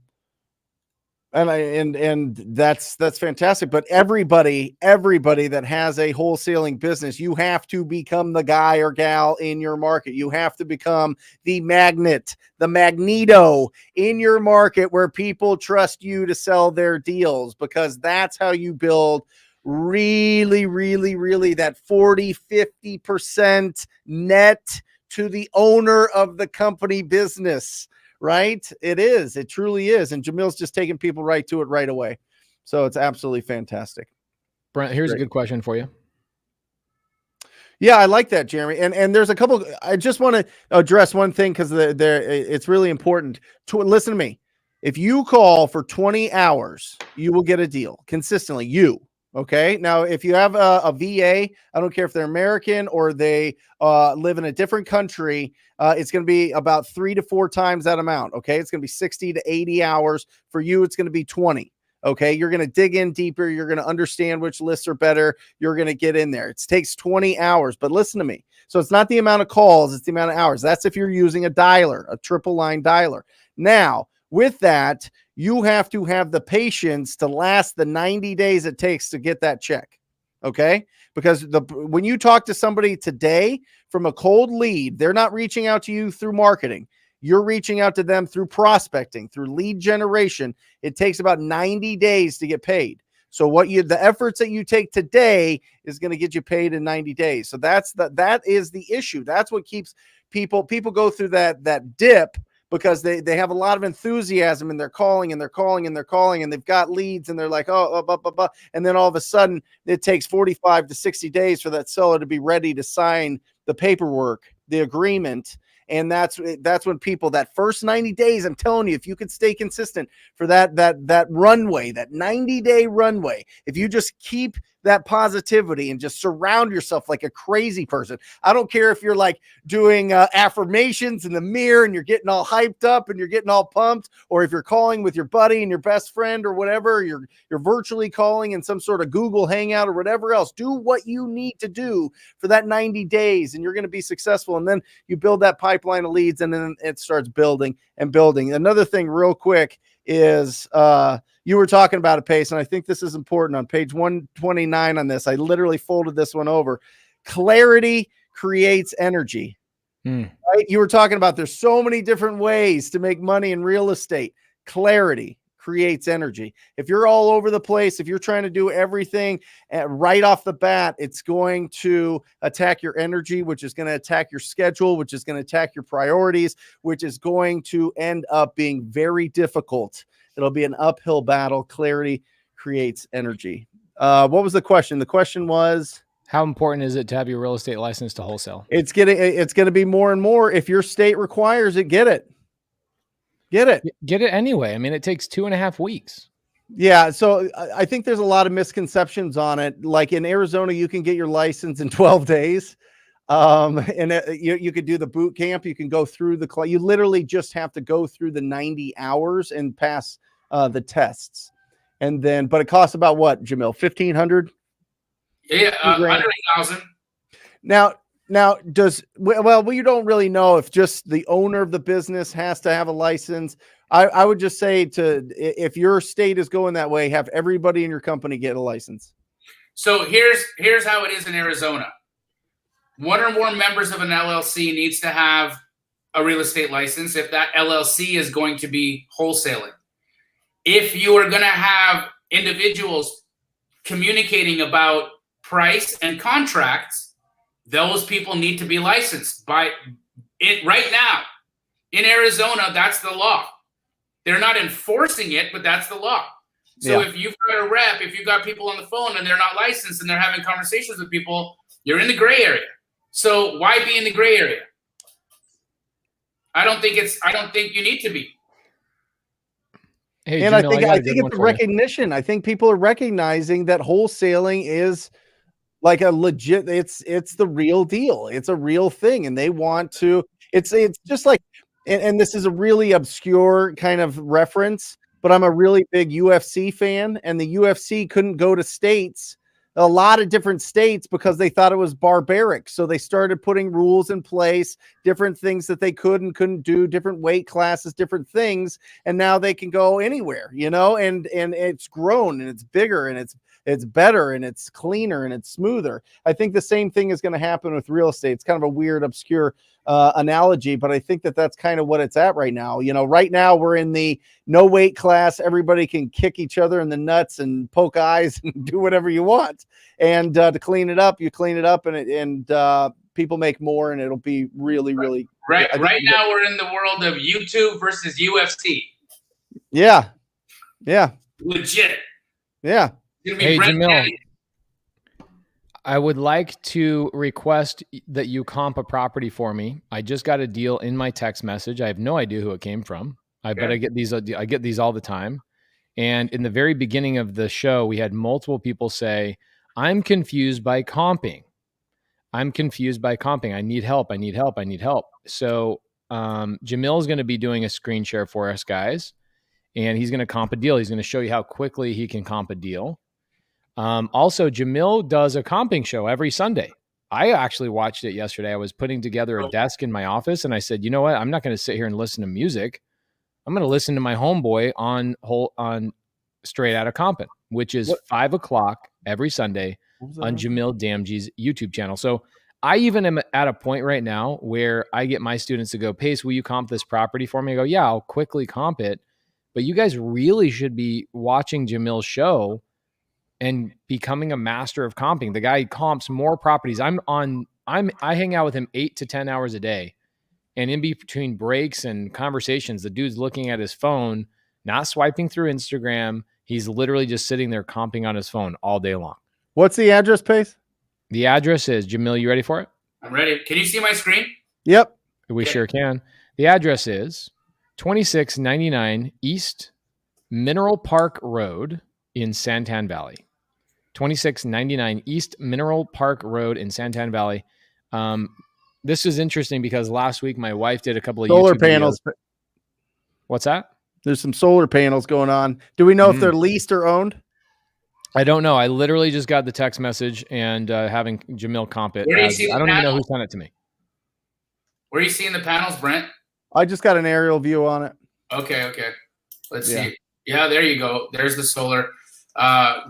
that's fantastic. But everybody that has a wholesaling business, you have to become the guy or gal in your market. You have to become the magnet, the magneto in your market where people trust you to sell their deals, because that's how you build really, really, really that 40-50% net to the owner of the company business, right? It truly is. And Jamil's just taking people right to it right away. So it's absolutely fantastic. Brent, here's a good question for you. Yeah, I like that, Jeremy. And there's a couple, I just want to address one thing, because it's really important to listen to me. If you call for 20 hours, you will get a deal consistently. Okay. Now, if you have a VA, I don't care if they're American or they live in a different country, it's going to be about 3 to 4 times that amount. Okay. It's going to be 60 to 80 hours. For you, it's going to be 20. Okay. You're going to dig in deeper. You're going to understand which lists are better. You're going to get in there. It takes 20 hours, but listen to me. So it's not the amount of calls, it's the amount of hours. That's if you're using a dialer, a triple line dialer. Now, with that, you have to have the patience to last the 90 days it takes to get that check. Okay. Because when you talk to somebody today from a cold lead, they're not reaching out to you through marketing. You're reaching out to them through prospecting, through lead generation. It takes about 90 days to get paid. So the efforts that you take today is going to get you paid in 90 days. So that is the issue. That's what keeps people go through that dip, because they have a lot of enthusiasm and they're calling and they've got leads and they're like, and then all of a sudden it takes 45 to 60 days for that seller to be ready to sign the paperwork, the agreement. And that's when people, that first 90 days, I'm telling you, if you could stay consistent for that runway, that 90-day runway, if you just keep that positivity and just surround yourself like a crazy person. I don't care if you're like doing affirmations in the mirror and you're getting all hyped up and you're getting all pumped, or if you're calling with your buddy and your best friend or whatever, you're virtually calling in some sort of Google Hangout or whatever else. Do what you need to do for that 90 days and you're going to be successful. And then you build that pipeline of leads and then it starts building and building. Another thing real quick is you were talking about a pace, and I think this is important. On page 129 on this, I literally folded this one over. Clarity creates energy. Right? You were talking about there's so many different ways to make money in real estate. Clarity creates energy. If you're all over the place, if you're trying to do everything right off the bat, it's going to attack your energy, which is going to attack your schedule, which is going to attack your priorities, which is going to end up being very difficult. It'll be an uphill battle. Clarity creates energy. What was the question? The question was, how important is it to have your real estate license to wholesale? It's going to be more and more. If your state requires it, get it. Get it anyway. I mean, it takes 2.5 weeks. Yeah. So I think there's a lot of misconceptions on it. Like in Arizona, you can get your license in 12 days. And you could do the boot camp. You can go through you literally just have to go through the 90 hours and pass the tests. And then, but it costs about what, Jamil? 1,500? Yeah. Under 1,000. Now you don't really know if just the owner of the business has to have a license. I would just say if your state is going that way, have everybody in your company get a license. So here's how it is in Arizona. One or more members of an LLC needs to have a real estate license if that LLC is going to be wholesaling. If you are going to have individuals communicating about price and contracts, those people need to be licensed by it right now. In Arizona, that's the law. They're not enforcing it, but that's the law. So if you've got a rep, if you've got people on the phone and they're not licensed and they're having conversations with people, you're in the gray area. So why be in the gray area? I don't think you need to be. Hey, and Jamil, I think it's a recognition. I think people are recognizing that wholesaling is like a legit, it's the real deal. It's a real thing. And they want to, it's just like, and this is a really obscure kind of reference, but I'm a really big UFC fan, and the UFC couldn't go to a lot of different states because they thought it was barbaric. So they started putting rules in place, different things that they could and couldn't do, different weight classes, different things. And now they can go anywhere, and it's grown and it's bigger and it's better and it's cleaner and it's smoother. I think the same thing is going to happen with real estate. It's kind of a weird, obscure analogy, but I think that's kind of what it's at right now. Right now we're in the no weight class. Everybody can kick each other in the nuts and poke eyes and do whatever you want. And to clean it up, you clean it up, and people make more, and it'll be really, really right. Right now we're in the world of YouTube versus UFC. Yeah. Legit. Yeah. Hey, Jamil, I would like to request that you comp a property for me. I just got a deal in my text message. I have no idea who it came from. But I get these all the time. And in the very beginning of the show, we had multiple people say, I'm confused by comping. I need help. So Jamil is going to be doing a screen share for us, guys. and he's going to comp a deal. He's going to show you how quickly he can comp a deal. Also, Jamil does a comping show every Sunday. I actually watched it yesterday. I was putting together a desk in my office, and I said, you know what? I'm not going to sit here and listen to music. I'm going to listen to my homeboy on Straight Outta Comping, which is 5 o'clock every Sunday on Jamil Damji's YouTube channel. So I even am at a point right now where I get my students to go, Pace, will you comp this property for me? I go, yeah, I'll quickly comp it. But you guys really should be watching Jamil's show and becoming a master of comping. The guy comps more properties. I hang out with him 8 to 10 hours a day. And in between breaks and conversations, the dude's looking at his phone, not swiping through Instagram. He's literally just sitting there comping on his phone all day long. What's the address, Pace? The address is, Jamil, you ready for it? I'm ready. Can you see my screen? Yep. We sure can. The address is 2699 East Mineral Park Road in Santan Valley. 2699 East Mineral Park Road in Santan Valley. This is interesting because last week my wife did a couple of solar YouTube panels. Videos. What's that? There's some solar panels going on. Do we know if they're leased or owned? I don't know. I literally just got the text message and having Jamil comp it. I don't even know who sent it to me. Where are you seeing the panels, Brent? I just got an aerial view on it. Okay. Let's see. Yeah, there you go. There's the solar.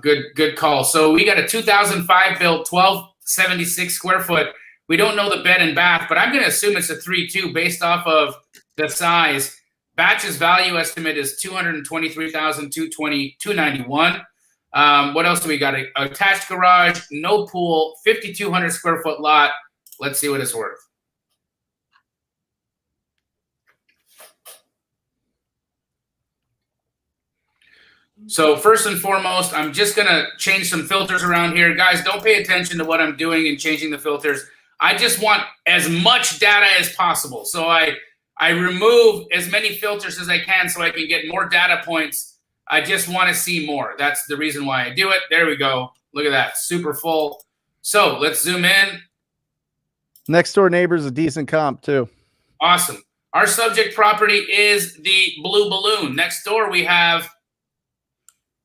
Good call. So we got a 2005 built 1276 square foot. We don't know the bed and bath, but I'm going to assume it's a 3-2 based off of the size. Batch's value estimate is $223,291. What else do we got? A attached garage, no pool, 5,200 square foot lot. Let's see what it's worth. So first and foremost, I'm just going to change some filters around here. Guys, don't pay attention to what I'm doing and changing the filters. I just want as much data as possible. So I remove as many filters as I can so I can get more data points. I just want to see more. That's the reason why I do it. There we go. Look at that. Super full. So let's zoom in. Next door neighbor is a decent comp too. Awesome. Our subject property is the Blue Balloon. Next door we have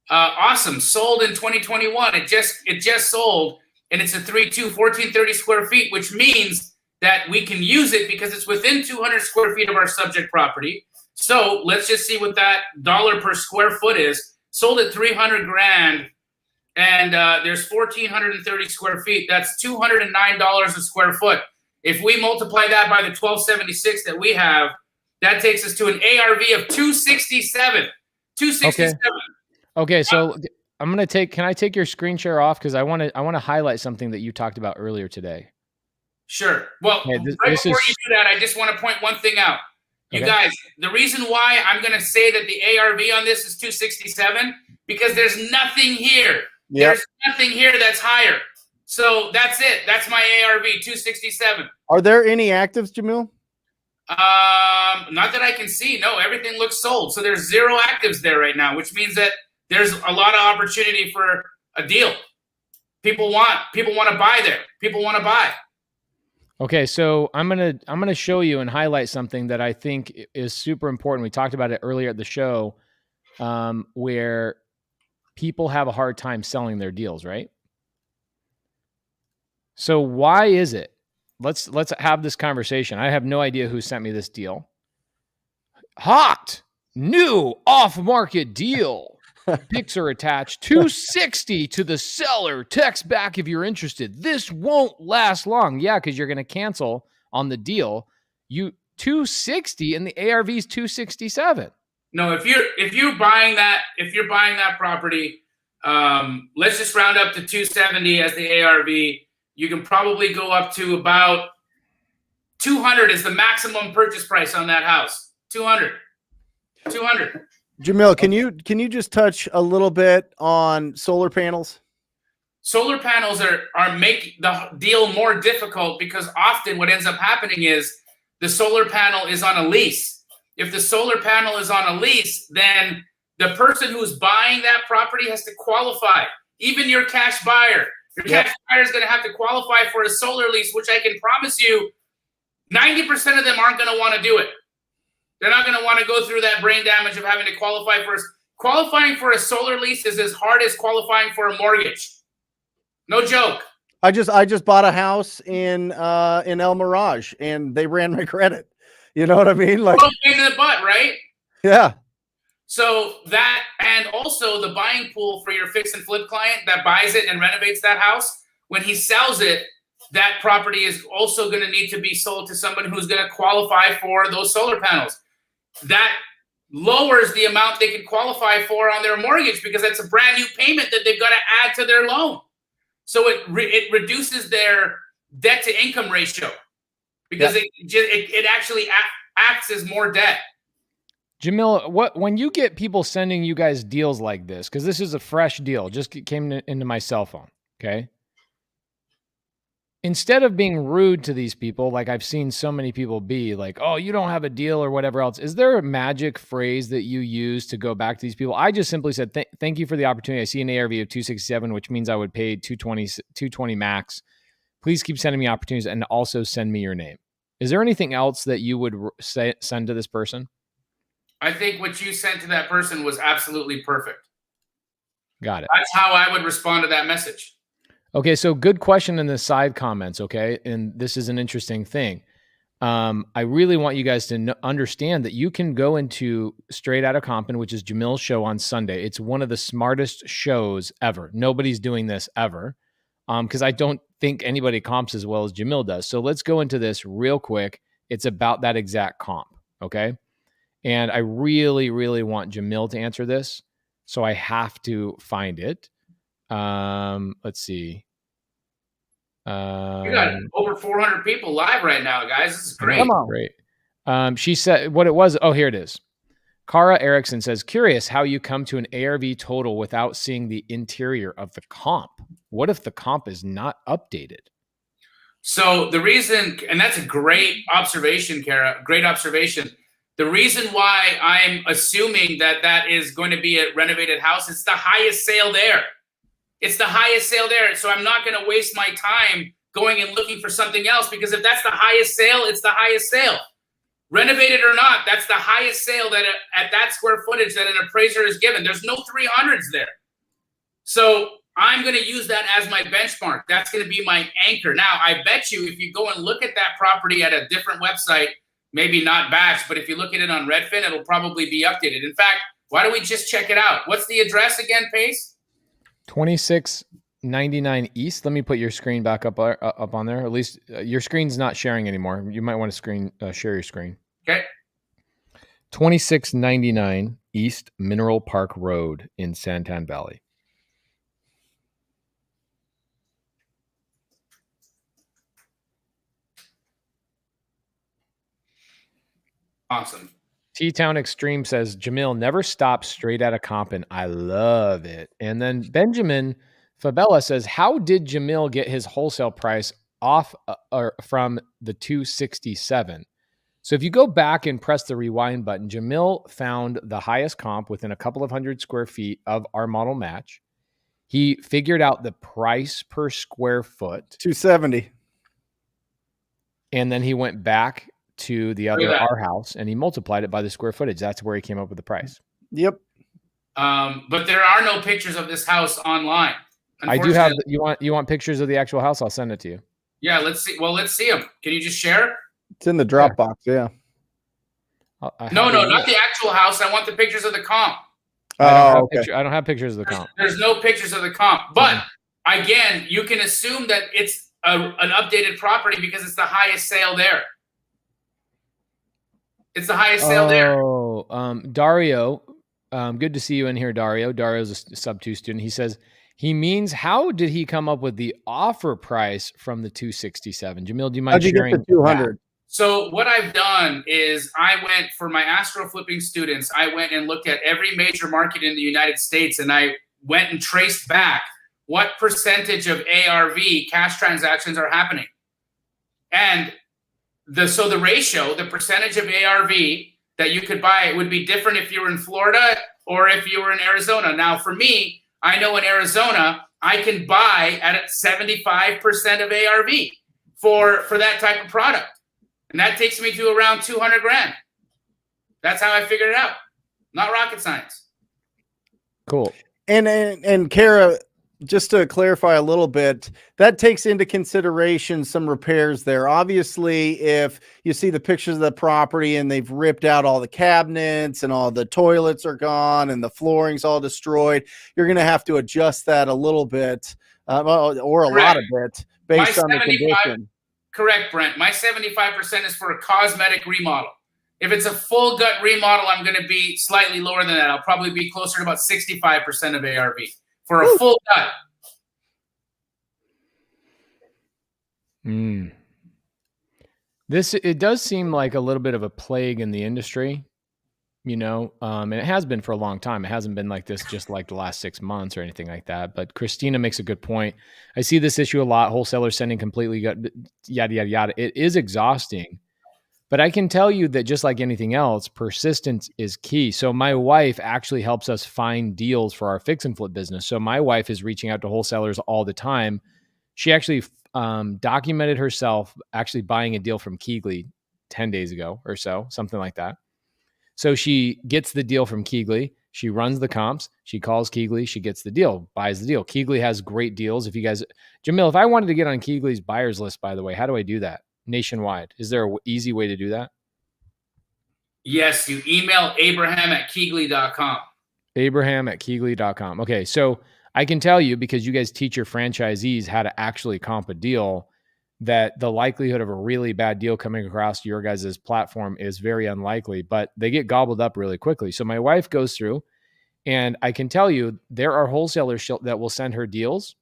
awesome. Sold in 2021. It just sold, and it's a 3-2, 1,430 square feet, which means that we can use it because it's within 200 square feet of our subject property. So let's just see what that dollar per square foot is. Sold at $300,000, and there's 1,430 square feet. That's $209 a square foot. If we multiply that by the 1276 that we have, that takes us to an ARV of 267. 267. Okay, so I'm gonna can I take your screen share off because I want to highlight something that you talked about earlier today. Sure. Well, right before you do that, I just want to point one thing out. You guys, the reason why I'm going to say that the ARV on this is 267 because there's nothing here. Yep. There's nothing here that's higher. So that's it. That's my ARV, 267. Are there any actives, Jamil? Not that I can see. No, everything looks sold. So there's 0 actives there right now, which means that there's a lot of opportunity for a deal. People want to buy there. People want to buy. Okay, so I'm gonna show you and highlight something that I think is super important. We talked about it earlier at the show, where people have a hard time selling their deals, right? So why is it? Let's have this conversation. I have no idea who sent me this deal. Hot new off-market deal. Pics are attached. 260 to the seller. Text back if you're interested. This won't last long. Yeah, because you're going to cancel on the deal. 260 and the ARV is 267. No, if you're buying that property, let's just round up to 270 as the ARV. You can probably go up to about 200 is the maximum purchase price on that house. 200. Jamil, can you just touch a little bit on solar panels? Solar panels are making the deal more difficult because often what ends up happening is the solar panel is on a lease. If the solar panel is on a lease, then the person who's buying that property has to qualify. Even your cash buyer. Your cash buyer is going to have to qualify for a solar lease, which I can promise you 90% of them aren't going to want to do it. They're not going to want to go through that brain damage of having to qualify for qualifying for a solar lease is as hard as qualifying for a mortgage. No joke. I just bought a house in El Mirage, and they ran my credit. You know what I mean? Like, in the butt, right? Yeah. So that, and also the buying pool for your fix and flip client that buys it and renovates that house, when he sells it, that property is also going to need to be sold to someone who's going to qualify for those solar panels. That lowers the amount they can qualify for on their mortgage because that's a brand new payment that they've got to add to their loan. So it reduces their debt to income ratio because it actually acts as more debt. Jamil, when you get people sending you guys deals like this, because this is a fresh deal, just came into my cell phone, okay? Instead of being rude to these people, like I've seen so many people be like, oh, you don't have a deal or whatever else, is there a magic phrase that you use to go back to these people? I just simply said, thank you for the opportunity. I see an ARV of 267, which means I would pay 220 max. Please keep sending me opportunities and also send me your name. Is there anything else that you would send to this person? I think what you sent to that person was absolutely perfect. Got it. That's how I would respond to that message. Okay, so good question in the side comments, okay? And this is an interesting thing. I really want you guys to understand that you can go into Straight Outta Compton, which is Jamil's show on Sunday. It's one of the smartest shows ever. Nobody's doing this ever because I don't think anybody comps as well as Jamil does. So let's go into this real quick. It's about that exact comp, okay? And I really, really want Jamil to answer this, so I have to find it. Let's see. We got over 400 people live right now, guys. This is great. Come on. Great. She said what it was. Oh, here it is. Cara Erickson says, curious how you come to an ARV total without seeing the interior of the comp. What if the comp is not updated? So the reason, and that's a great observation, Cara, great observation. The reason why I'm assuming that is going to be a renovated house, it's the highest sale there. It's the highest sale there. So I'm not going to waste my time going and looking for something else because if that's the highest sale, it's the highest sale. Renovated or not, that's the highest sale that at that square footage that an appraiser is given. There's no 300s there. So I'm going to use that as my benchmark. That's going to be my anchor. Now, I bet you if you go and look at that property at a different website, maybe not Batch, but if you look at it on Redfin, it'll probably be updated. In fact, why don't we just check it out? What's the address again, Pace? 2699 East. Let me put your screen back up on there. At least your screen's not sharing anymore. You might want to share your screen. Okay. 2699 East Mineral Park Road in Santan Valley. Awesome. T-Town Extreme says, Jamil never stops Straight Outta Compton. I love it. And then Benjamin Fabella says, how did Jamil get his wholesale price off or from the 267? So if you go back and press the rewind button, Jamil found the highest comp within a couple of hundred square feet of our model match. He figured out the price per square foot. 270. And then he went back to the other our house and he multiplied it by the square footage. That's where he came up with the price. Yep. But there are no pictures of this house online. I do have. You want pictures of the actual house? I'll send it to you. Yeah, let's see. Well, let's see them. Can you just share? It's in the Dropbox. Yeah. No, not the actual house. I want the pictures of the comp. Okay. I don't have pictures of the comp. There's no pictures of the comp. But again, you can assume that it's an updated property because it's the highest sale there. It's the highest sale there. Oh, Dario. Good to see you in here, Dario. Dario's a sub-2 student. He says, he means, how did he come up with the offer price from the 267? Jamil, do you mind sharing? How'd you get the 200? So what I've done is I went for my astro flipping students. I went and looked at every major market in the United States, and I went and traced back what percentage of ARV cash transactions are happening. And the ratio, the percentage of ARV that you could buy would be different if you were in Florida or if you were in Arizona. Now, for me, I know in Arizona, I can buy at 75% of ARV for that type of product. And that takes me to around 200 grand. That's how I figured it out. Not rocket science. Cool. And Kara, just to clarify a little bit, that takes into consideration some repairs there. Obviously, if you see the pictures of the property and they've ripped out all the cabinets and all the toilets are gone and the flooring's all destroyed, you're going to have to adjust that a little bit, or a lot of it, based on the condition. Correct, Brent. My 75% is for a cosmetic remodel. If it's a full gut remodel, I'm going to be slightly lower than that. I'll probably be closer to about 65% of ARV for a full gut. It does seem like a little bit of a plague in the industry, and it has been for a long time. It hasn't been like this just like the last 6 months or anything like that. But Christina makes a good point. I see this issue a lot. Wholesalers sending completely yada, yada, yada. It is exhausting. But I can tell you that just like anything else, persistence is key. So my wife actually helps us find deals for our fix and flip business. So my wife is reaching out to wholesalers all the time. She actually documented herself actually buying a deal from Keegley 10 days ago or so, something like that. So she gets the deal from Keegley. She runs the comps. She calls Keegley. She gets the deal, buys the deal. Keegley has great deals. If you guys, Jamil, if I wanted to get on Keegley's buyers list, by the way, how do I do that? Nationwide. Is there an easy way to do that? Yes, you email Abraham@Keegley.com. Abraham@Keegley.com. Okay, so I can tell you, because you guys teach your franchisees how to actually comp a deal, that the likelihood of a really bad deal coming across your guys' platform is very unlikely, but they get gobbled up really quickly. So my wife goes through, and I can tell you there are wholesalers that will send her deals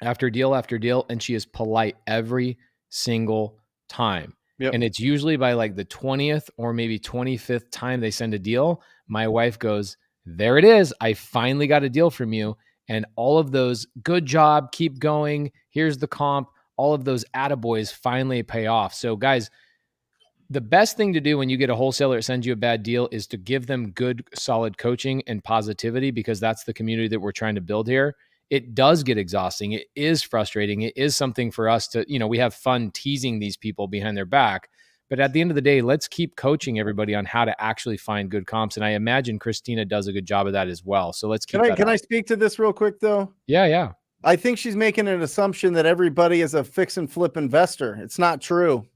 after deal after deal, and she is polite every single time. Yep. And it's usually by like the 20th or maybe 25th time they send a deal, my wife goes, there it is. I finally got a deal from you. And all of those, good job, keep going, here's the comp, all of those attaboys finally pay off. So guys, the best thing to do when you get a wholesaler that sends you a bad deal is to give them good, solid coaching and positivity, because that's the community that we're trying to build here. It does get exhausting. It is frustrating. It is something for us to, we have fun teasing these people behind their back. But at the end of the day, let's keep coaching everybody on how to actually find good comps. And I imagine Christina does a good job of that as well. So let's keep Can I speak to this real quick, though? Yeah. I think she's making an assumption that everybody is a fix and flip investor. It's not true.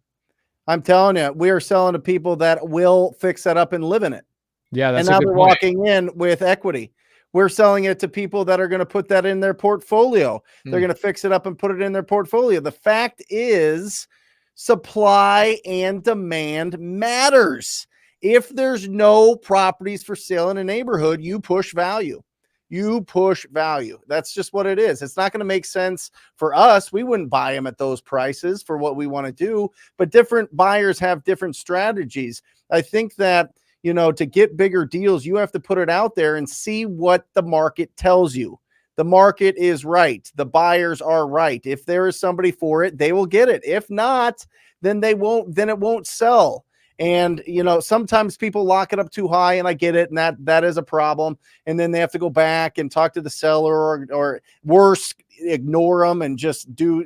I'm telling you, we are selling to people that will fix that up and live in it. Yeah, that's and now a good they're point. Walking in with equity. We're selling it to people that are going to put that in their portfolio. They're going to fix it up and put it in their portfolio. The fact is, supply and demand matters. If there's no properties for sale in a neighborhood, you push value. You push value. That's just what it is. It's not going to make sense for us. We wouldn't buy them at those prices for what we want to do, but different buyers have different strategies. I think that, to get bigger deals, you have to put it out there and see what the market tells you. The market is right. The buyers are right. If there is somebody for it, they will get it. If not, then they won't, then it won't sell. And, sometimes people lock it up too high, and I get it. And that is a problem. And then they have to go back and talk to the seller, or worse, ignore them and just do,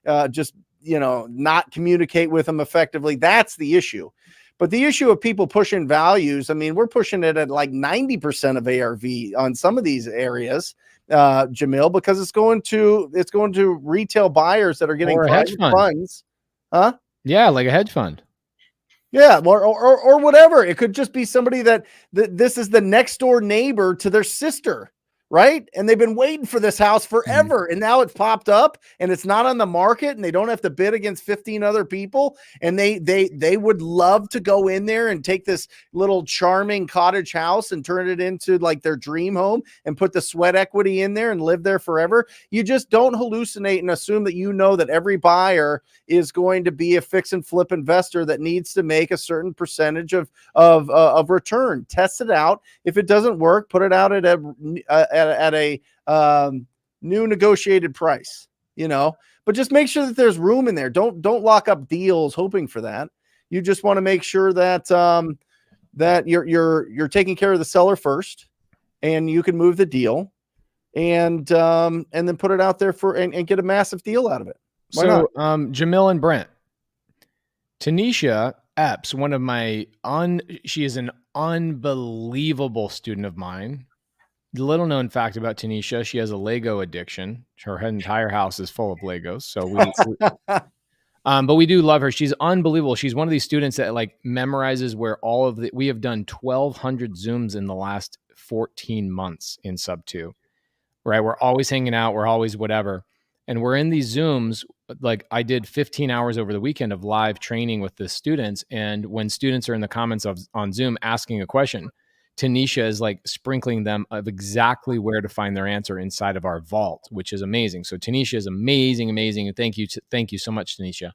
not communicate with them effectively. That's the issue. But the issue of people pushing values, I mean, we're pushing it at like 90% of ARV on some of these areas, Jamil, because it's going to retail buyers that are getting private funds. Huh? Yeah, like a hedge fund. Yeah, or whatever. It could just be somebody that this is the next door neighbor to their sister, right? And they've been waiting for this house forever, and now it's popped up and it's not on the market, and they don't have to bid against 15 other people, and they would love to go in there and take this little charming cottage house and turn it into like their dream home and put the sweat equity in there and live there forever. You just don't hallucinate and assume that that every buyer is going to be a fix and flip investor that needs to make a certain percentage of return. Test it out. If it doesn't work, put it out at a new negotiated price, but just make sure that there's room in there. Don't lock up deals hoping for that. You just want to make sure that that you're taking care of the seller first, and you can move the deal, and then put it out there and get a massive deal out of it. Why not? Jamil and Brent, Tanisha Epps, one of my she is an unbelievable student of mine. Little known fact about Tanisha, she has a Lego addiction. Her entire house is full of Legos. So but we do love her. She's unbelievable. She's one of these students that like memorizes where all of we have done 1,200 Zooms in the last 14 months in Sub 2, right? We're always hanging out. We're always whatever. And we're in these Zooms. Like I did 15 hours over the weekend of live training with the students. And when students are in the comments on Zoom asking a question, Tanisha is like sprinkling them of exactly where to find their answer inside of our vault, which is amazing. So Tanisha is amazing, amazing. And thank you so much, Tanisha.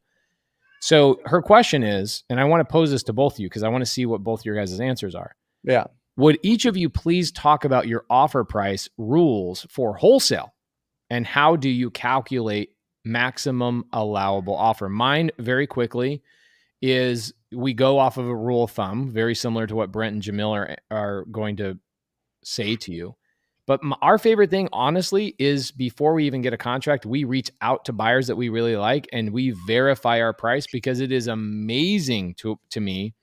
So her question is, and I want to pose this to both of you because I want to see what both your guys' answers are. Yeah. Would each of you please talk about your offer price rules for wholesale and how do you calculate maximum allowable offer? Mine, very quickly, is we go off of a rule of thumb, very similar to what Brent and Jamil are going to say to you. But our favorite thing, honestly, is before we even get a contract, we reach out to buyers that we really like and we verify our price, because it is amazing to me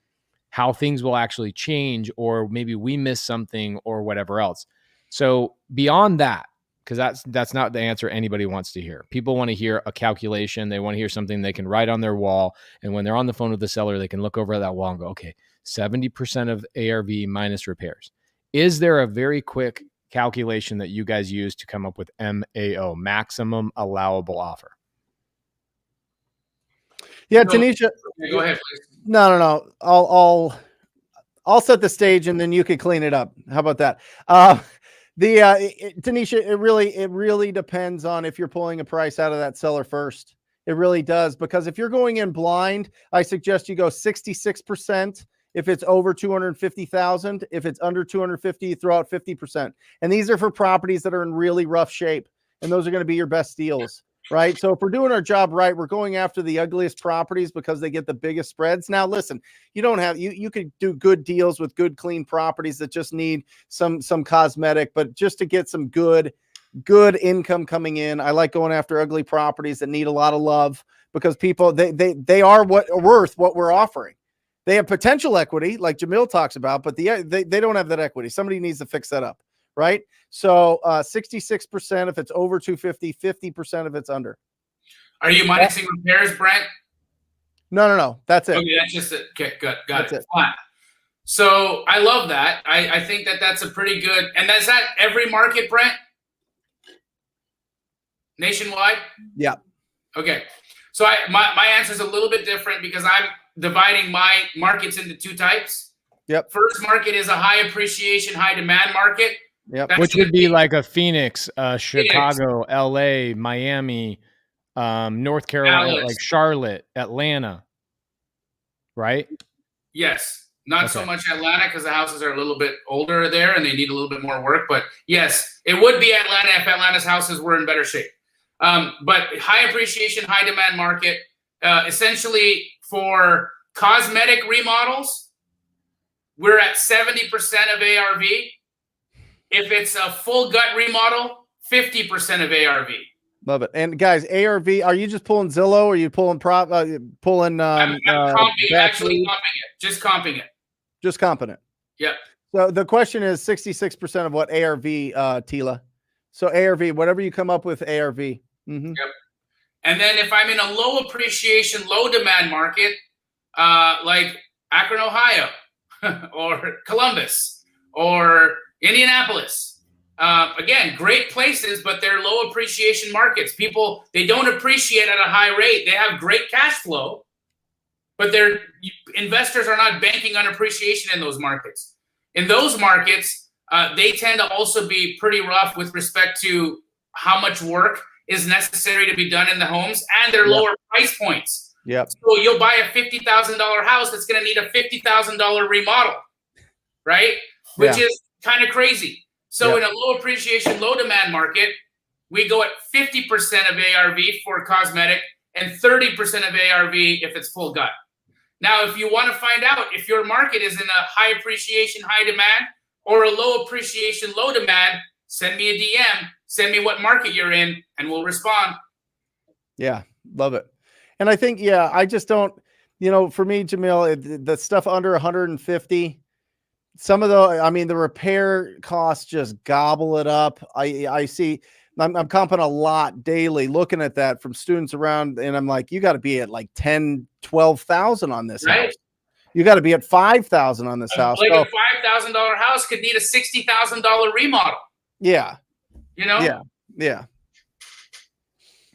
how things will actually change, or maybe we miss something or whatever else. So beyond that, because that's not the answer anybody wants to hear. People want to hear a calculation. They want to hear something they can write on their wall. And when they're on the phone with the seller, they can look over at that wall and go, okay, 70% of ARV minus repairs. Is there a very quick calculation that you guys use to come up with MAO, maximum allowable offer? Yeah, Tanisha. Go ahead, please. No. I'll set the stage and then you can clean it up. How about that? Tanisha, it really depends on if you're pulling a price out of that seller first. It really does, because if you're going in blind, I suggest you go 66%. If it's over 250,000, if it's under 250, you throw out 50%. And these are for properties that are in really rough shape. And those are going to be your best deals, right? So if we're doing our job right, we're going after the ugliest properties because they get the biggest spreads. Now, listen, you don't have, you could do good deals with good, clean properties that just need some cosmetic, but just to get some good income coming in. I like going after ugly properties that need a lot of love, because people, they are worth what we're offering. They have potential equity, like Jamil talks about, but they don't have that equity. Somebody needs to fix that up, right? So 66% if it's over 250, 50% if it's under. Are you minusing repairs, Brent? No. That's it. Okay, that's just it. Okay, good. Got it. Fine. So I love that. I think that's a pretty good, and is that every market, Brent? Nationwide? Yeah. Okay. So my answer is a little bit different, because I'm dividing my markets into two types. Yep. First market is a high appreciation, high demand market. Yep. Which would be like a Phoenix, Chicago, LA, Miami, North Carolina, Dallas. like Charlotte, Atlanta, right? Yes. Not so much Atlanta, because the houses are a little bit older there and they need a little bit more work. But yes, it would be Atlanta if Atlanta's houses were in better shape. But high appreciation, high demand market, essentially for cosmetic remodels, we're at 70% of ARV. If it's a full gut remodel, 50% of ARV. Love it. And guys, ARV, are you just pulling Zillow, or are you pulling I'm actually comping it. Just comping it. Just comping it. Yep. So the question is 66% of what ARV, Tila. So ARV, whatever you come up with, ARV. Mm-hmm. Yep. And then if I'm in a low appreciation, low demand market, like Akron, Ohio, or Columbus, or Indianapolis, again, great places, but they're low appreciation markets. People, they don't appreciate at a high rate. They have great cash flow, but their investors are not banking on appreciation in those markets. In those markets, they tend to also be pretty rough with respect to how much work is necessary to be done in the homes, and their lower price points. Yep. So you'll buy a $50,000 house that's going to need a $50,000 remodel, right? Which is kind of crazy. So in a low appreciation, low demand market, we go at 50% of ARV for cosmetic and 30% of ARV if it's full gut. Now, if you want to find out if your market is in a high appreciation, high demand, or a low appreciation, low demand, send me a DM, send me what market you're in, and we'll respond. Yeah, love it. And I think, I just don't, for me, Jamil, the stuff under 150, some of the repair costs just gobble it up. I see, I'm comping a lot daily looking at that from students around, and I'm like, you got to be at like 10, 12,000 on this house. You got to be at 5,000 on this house. Like a $5,000 house could need a $60,000 remodel. Yeah. Yeah.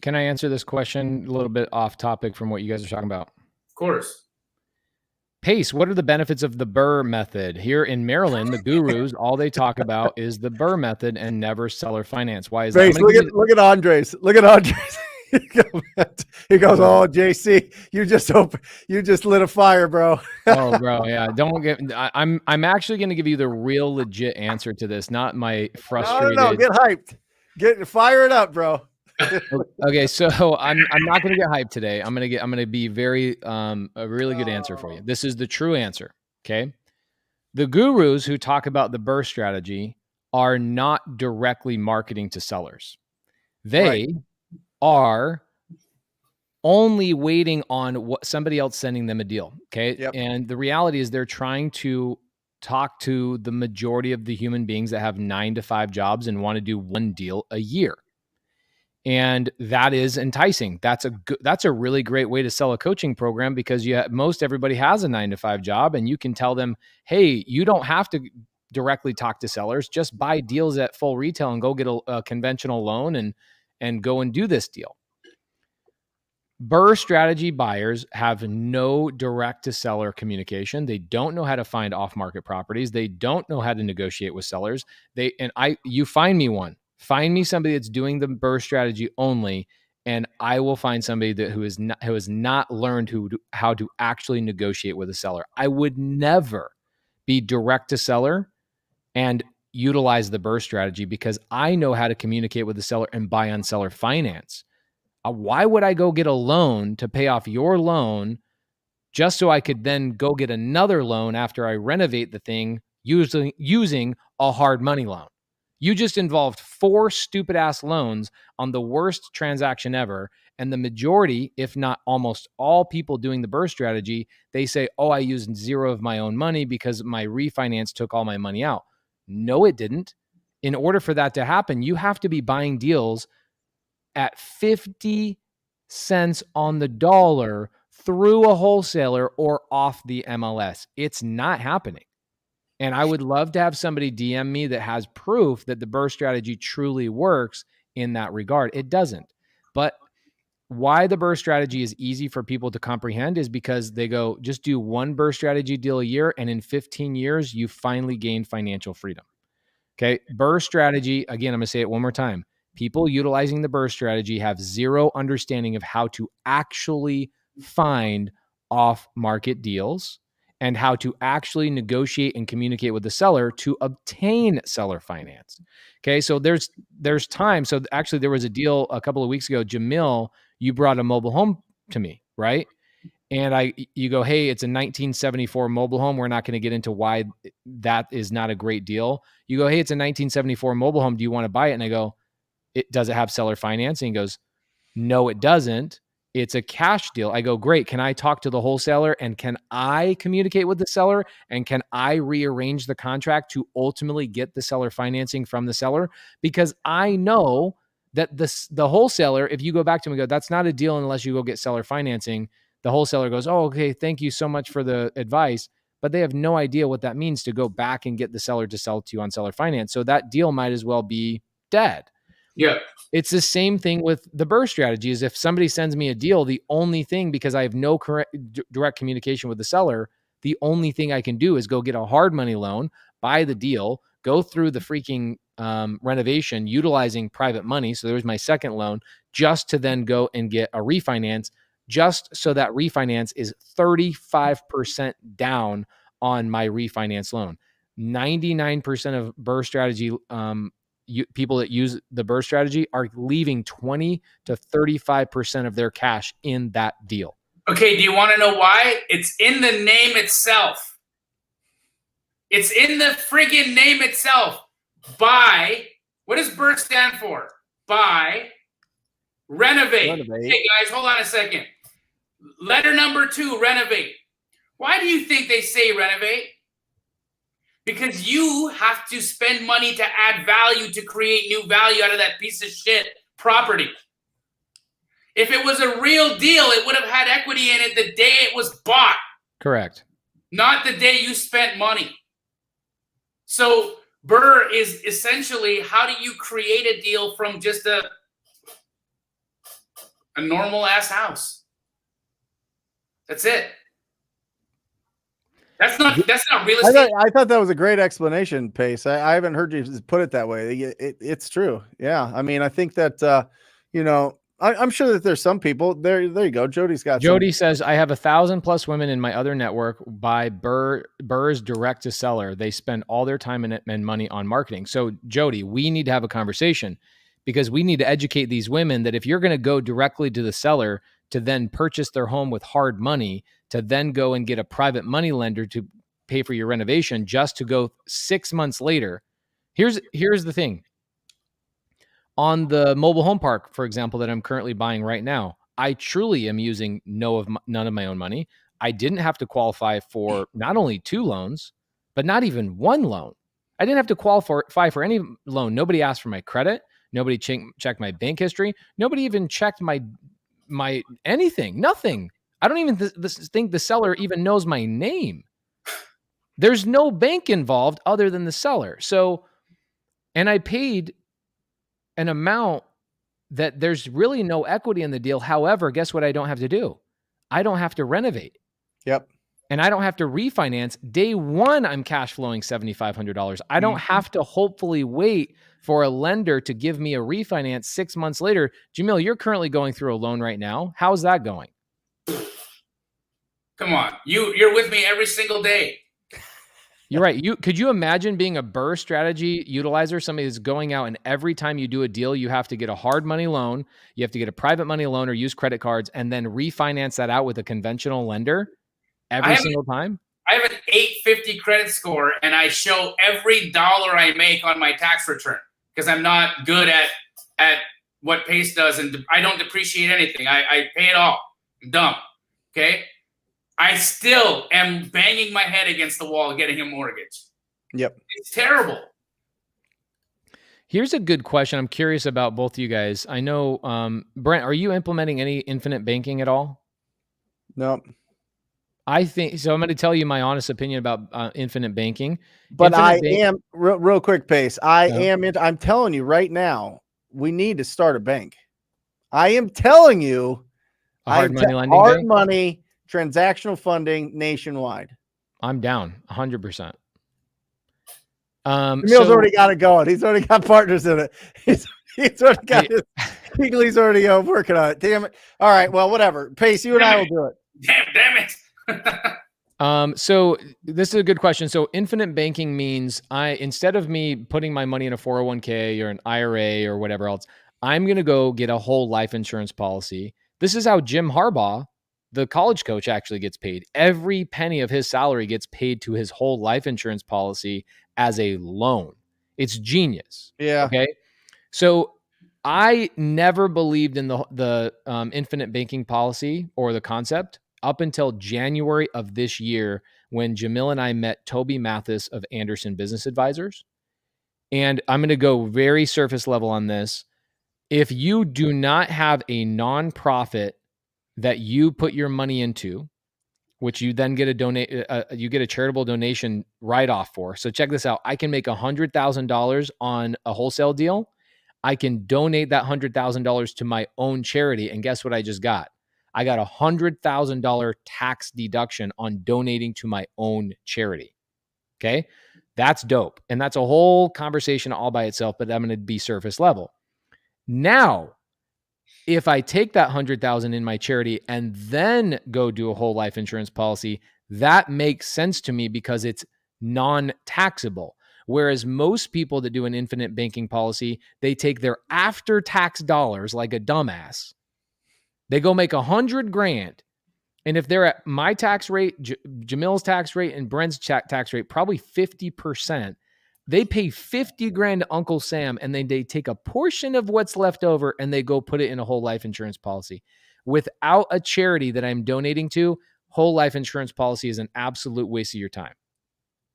Can I answer this question a little bit off topic from what you guys are talking about? Of course. Pace, what are the benefits of the Burr method? Here in Maryland, the gurus, all they talk about is the Burr method and never seller finance. Why is that? Look at Andres. Look at Andres. He goes, oh, JC, you just lit a fire, bro. Oh, bro, yeah. I'm actually going to give you the real legit answer to this, not my frustrated. No, get hyped. Fire it up, bro. Okay, so I'm not going to get hyped today. I'm going to be very a really good answer for you. This is the true answer. Okay, the gurus who talk about the Burr strategy are not directly marketing to sellers. They are only waiting on what somebody else sending them a deal. Okay, and the reality is they're trying to talk to the majority of the human beings that have 9-to-5 jobs and want to do one deal a year. And that is enticing. That's a really great way to sell a coaching program, because most everybody has a 9-to-5 job, and you can tell them, hey, you don't have to directly talk to sellers. Just buy deals at full retail and go get a conventional loan and go and do this deal. Burr strategy buyers have no direct to seller communication. They don't know how to find off-market properties. They don't know how to negotiate with sellers. You find me one. Find me somebody that's doing the Burr strategy only, and I will find somebody who has not learned how to actually negotiate with a seller. I would never be direct to seller and utilize the Burr strategy, because I know how to communicate with the seller and buy on seller finance. Why would I go get a loan to pay off your loan just so I could then go get another loan after I renovate the thing using a hard money loan? You just involved 4 stupid ass loans on the worst transaction ever. And the majority, if not almost all people doing the Burr strategy, they say, oh, I used 0 of my own money because my refinance took all my money out. No, it didn't. In order for that to happen, you have to be buying deals at 50 cents on the dollar through a wholesaler or off the MLS. It's not happening. And I would love to have somebody DM me that has proof that the Burr strategy truly works in that regard. It doesn't. But why the Burr strategy is easy for people to comprehend is because they go, just do one Burr strategy deal a year, and in 15 years, you finally gain financial freedom. Okay. Burr strategy, again, I'm going to say it one more time. People utilizing the Burr strategy have 0 understanding of how to actually find off-market deals and how to actually negotiate and communicate with the seller to obtain seller finance. Okay, so there's time. So actually, there was a deal a couple of weeks ago. Jamil, you brought a mobile home to me, right? And you go, hey, it's a 1974 mobile home. We're not going to get into why that is not a great deal. You go, hey, it's a 1974 mobile home. Do you want to buy it? And I go, does it have seller financing? He goes, no, it doesn't. It's a cash deal. I go, great. Can I talk to the wholesaler, and can I communicate with the seller, and can I rearrange the contract to ultimately get the seller financing from the seller? Because I know that the wholesaler, if you go back to him and go, that's not a deal unless you go get seller financing. The wholesaler goes, oh, okay, thank you so much for the advice. But they have no idea what that means to go back and get the seller to sell to you on seller finance. So that deal might as well be dead. Yeah. It's the same thing with the Burr strategy. Is if somebody sends me a deal, the only thing, because I have no direct communication with the seller, the only thing I can do is go get a hard money loan, buy the deal, go through the freaking renovation utilizing private money. So there's my second loan, just to then go and get a refinance, just so that refinance is 35% down on my refinance loan. 99% of Burr strategy people that use the Burr strategy are leaving 20 to 35% of their cash in that deal. Okay, do you want to know why? It's in the name itself. It's in the friggin' name itself. Buy. What does Burr stand for? Buy. Renovate. Hey, guys, hold on a second. Letter number 2, renovate. Why do you think they say renovate? Because you have to spend money to add value, to create new value out of that piece of shit property. If it was a real deal, it would have had equity in it the day it was bought. Correct. Not the day you spent money. So BRRRR is essentially, how do you create a deal from just a normal ass house? That's it. That's not real estate. I thought that was a great explanation, Pace. I haven't heard you put it that way. It's true. Yeah. I mean, I think that, you know, I'm sure that there's some people there. There you go. Jody's got. Jody says, I have 1,000+ women in my other network buy BRRRR's direct to seller. They spend all their time and money on marketing. So Jody, we need to have a conversation, because we need to educate these women that if you're going to go directly to the seller to then purchase their home with hard money, to then go and get a private money lender to pay for your renovation, just to go 6 months later. Here's the thing. On the mobile home park, for example, that I'm currently buying right now, I truly am using none of my own money. I didn't have to qualify for not only 2 loans, but not even 1 loan. I didn't have to qualify for any loan. Nobody asked for my credit. Nobody checked my bank history. Nobody even checked my anything. Nothing. I don't even think the seller even knows my name. There's no bank involved other than the seller. So, and I paid an amount that there's really no equity in the deal. However, guess what I don't have to do? I don't have to renovate. Yep. And I don't have to refinance. Day one, I'm cash flowing $7,500. I don't have to hopefully wait for a lender to give me a refinance 6 months later. Jamil, you're currently going through a loan right now. How's that going? Come on. You're with me every single day. You're right. Could you imagine being a BRRRR strategy utilizer? Somebody that's going out and every time you do a deal, you have to get a hard money loan, you have to get a private money loan or use credit cards, and then refinance that out with a conventional lender every single time? I have an 850 credit score, and I show every dollar I make on my tax return because I'm not good at what Pace does, and I don't depreciate anything. I pay it all. I'm dumb. Okay? I still am banging my head against the wall getting a mortgage. Yep. It's terrible. Here's a good question. I'm curious about both of you guys. I know, Brent, are you implementing any infinite banking at all? No. I think so. I'm going to tell you my honest opinion about infinite banking. But I am real quick, Pace. I'm telling you right now, we need to start a bank. I am telling you, hard money lending bank? Money transactional funding nationwide. I'm down 100%. Emil's already got it going. He's already got partners in it. He's already got he's already working on it. Damn it. All right. Well, whatever. Pace, you and I will do it. Damn it. So this is a good question. So infinite banking means instead of me putting my money in a 401k or an IRA or whatever else, I'm going to go get a whole life insurance policy. This is how Jim Harbaugh, the college coach, actually gets paid. Every penny of his salary gets paid to his whole life insurance policy as a loan. It's genius. Yeah. Okay. So I never believed in the infinite banking policy or the concept up until January of this year, when Jamil and I met Toby Mathis of Anderson Business Advisors. And I'm going to go very surface level on this. If you do not have a nonprofit that you put your money into, which you then get you get a charitable donation write-off for. So check this out. I can make $100,000 on a wholesale deal. I can donate that $100,000 to my own charity. And guess what I just got? I got $100,000 tax deduction on donating to my own charity. Okay. That's dope. And that's a whole conversation all by itself, but I'm going to be surface level. Now, if I take that $100,000 in my charity and then go do a whole life insurance policy, that makes sense to me because it's non-taxable. Whereas most people that do an infinite banking policy, they take their after-tax dollars like a dumbass. They go make $100,000. And if they're at my tax rate, Jamil's tax rate, and Brent's tax rate, probably 50%, they pay $50,000 to Uncle Sam, and then they take a portion of what's left over and they go put it in a whole life insurance policy. without a charity that I'm donating to, whole life insurance policy is an absolute waste of your time.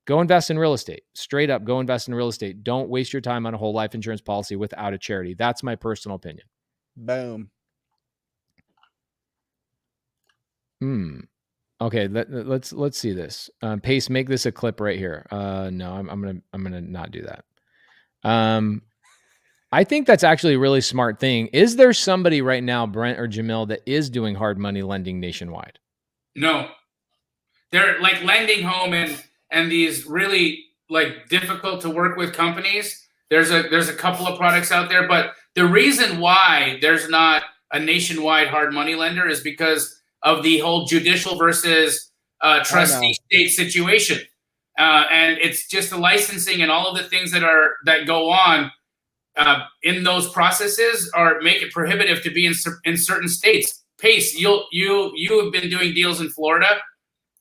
Go invest in real estate. Straight up, go invest in real estate. Don't waste your time on a whole life insurance policy without a charity. That's my personal opinion. Boom. Okay, let's see this. Pace, make this a clip right here. No, I'm gonna not do that. I think that's actually a really smart thing. Is there somebody right now, Brent or Jamil, that is doing hard money lending nationwide? No, they're like lending home and these really like difficult to work with companies. There's a couple of products out there, but the reason why there's not a nationwide hard money lender is because of the whole judicial versus trustee state situation, and it's just the licensing and all of the things that go on in those processes are make it prohibitive to be in certain states. Pace, you have been doing deals in Florida.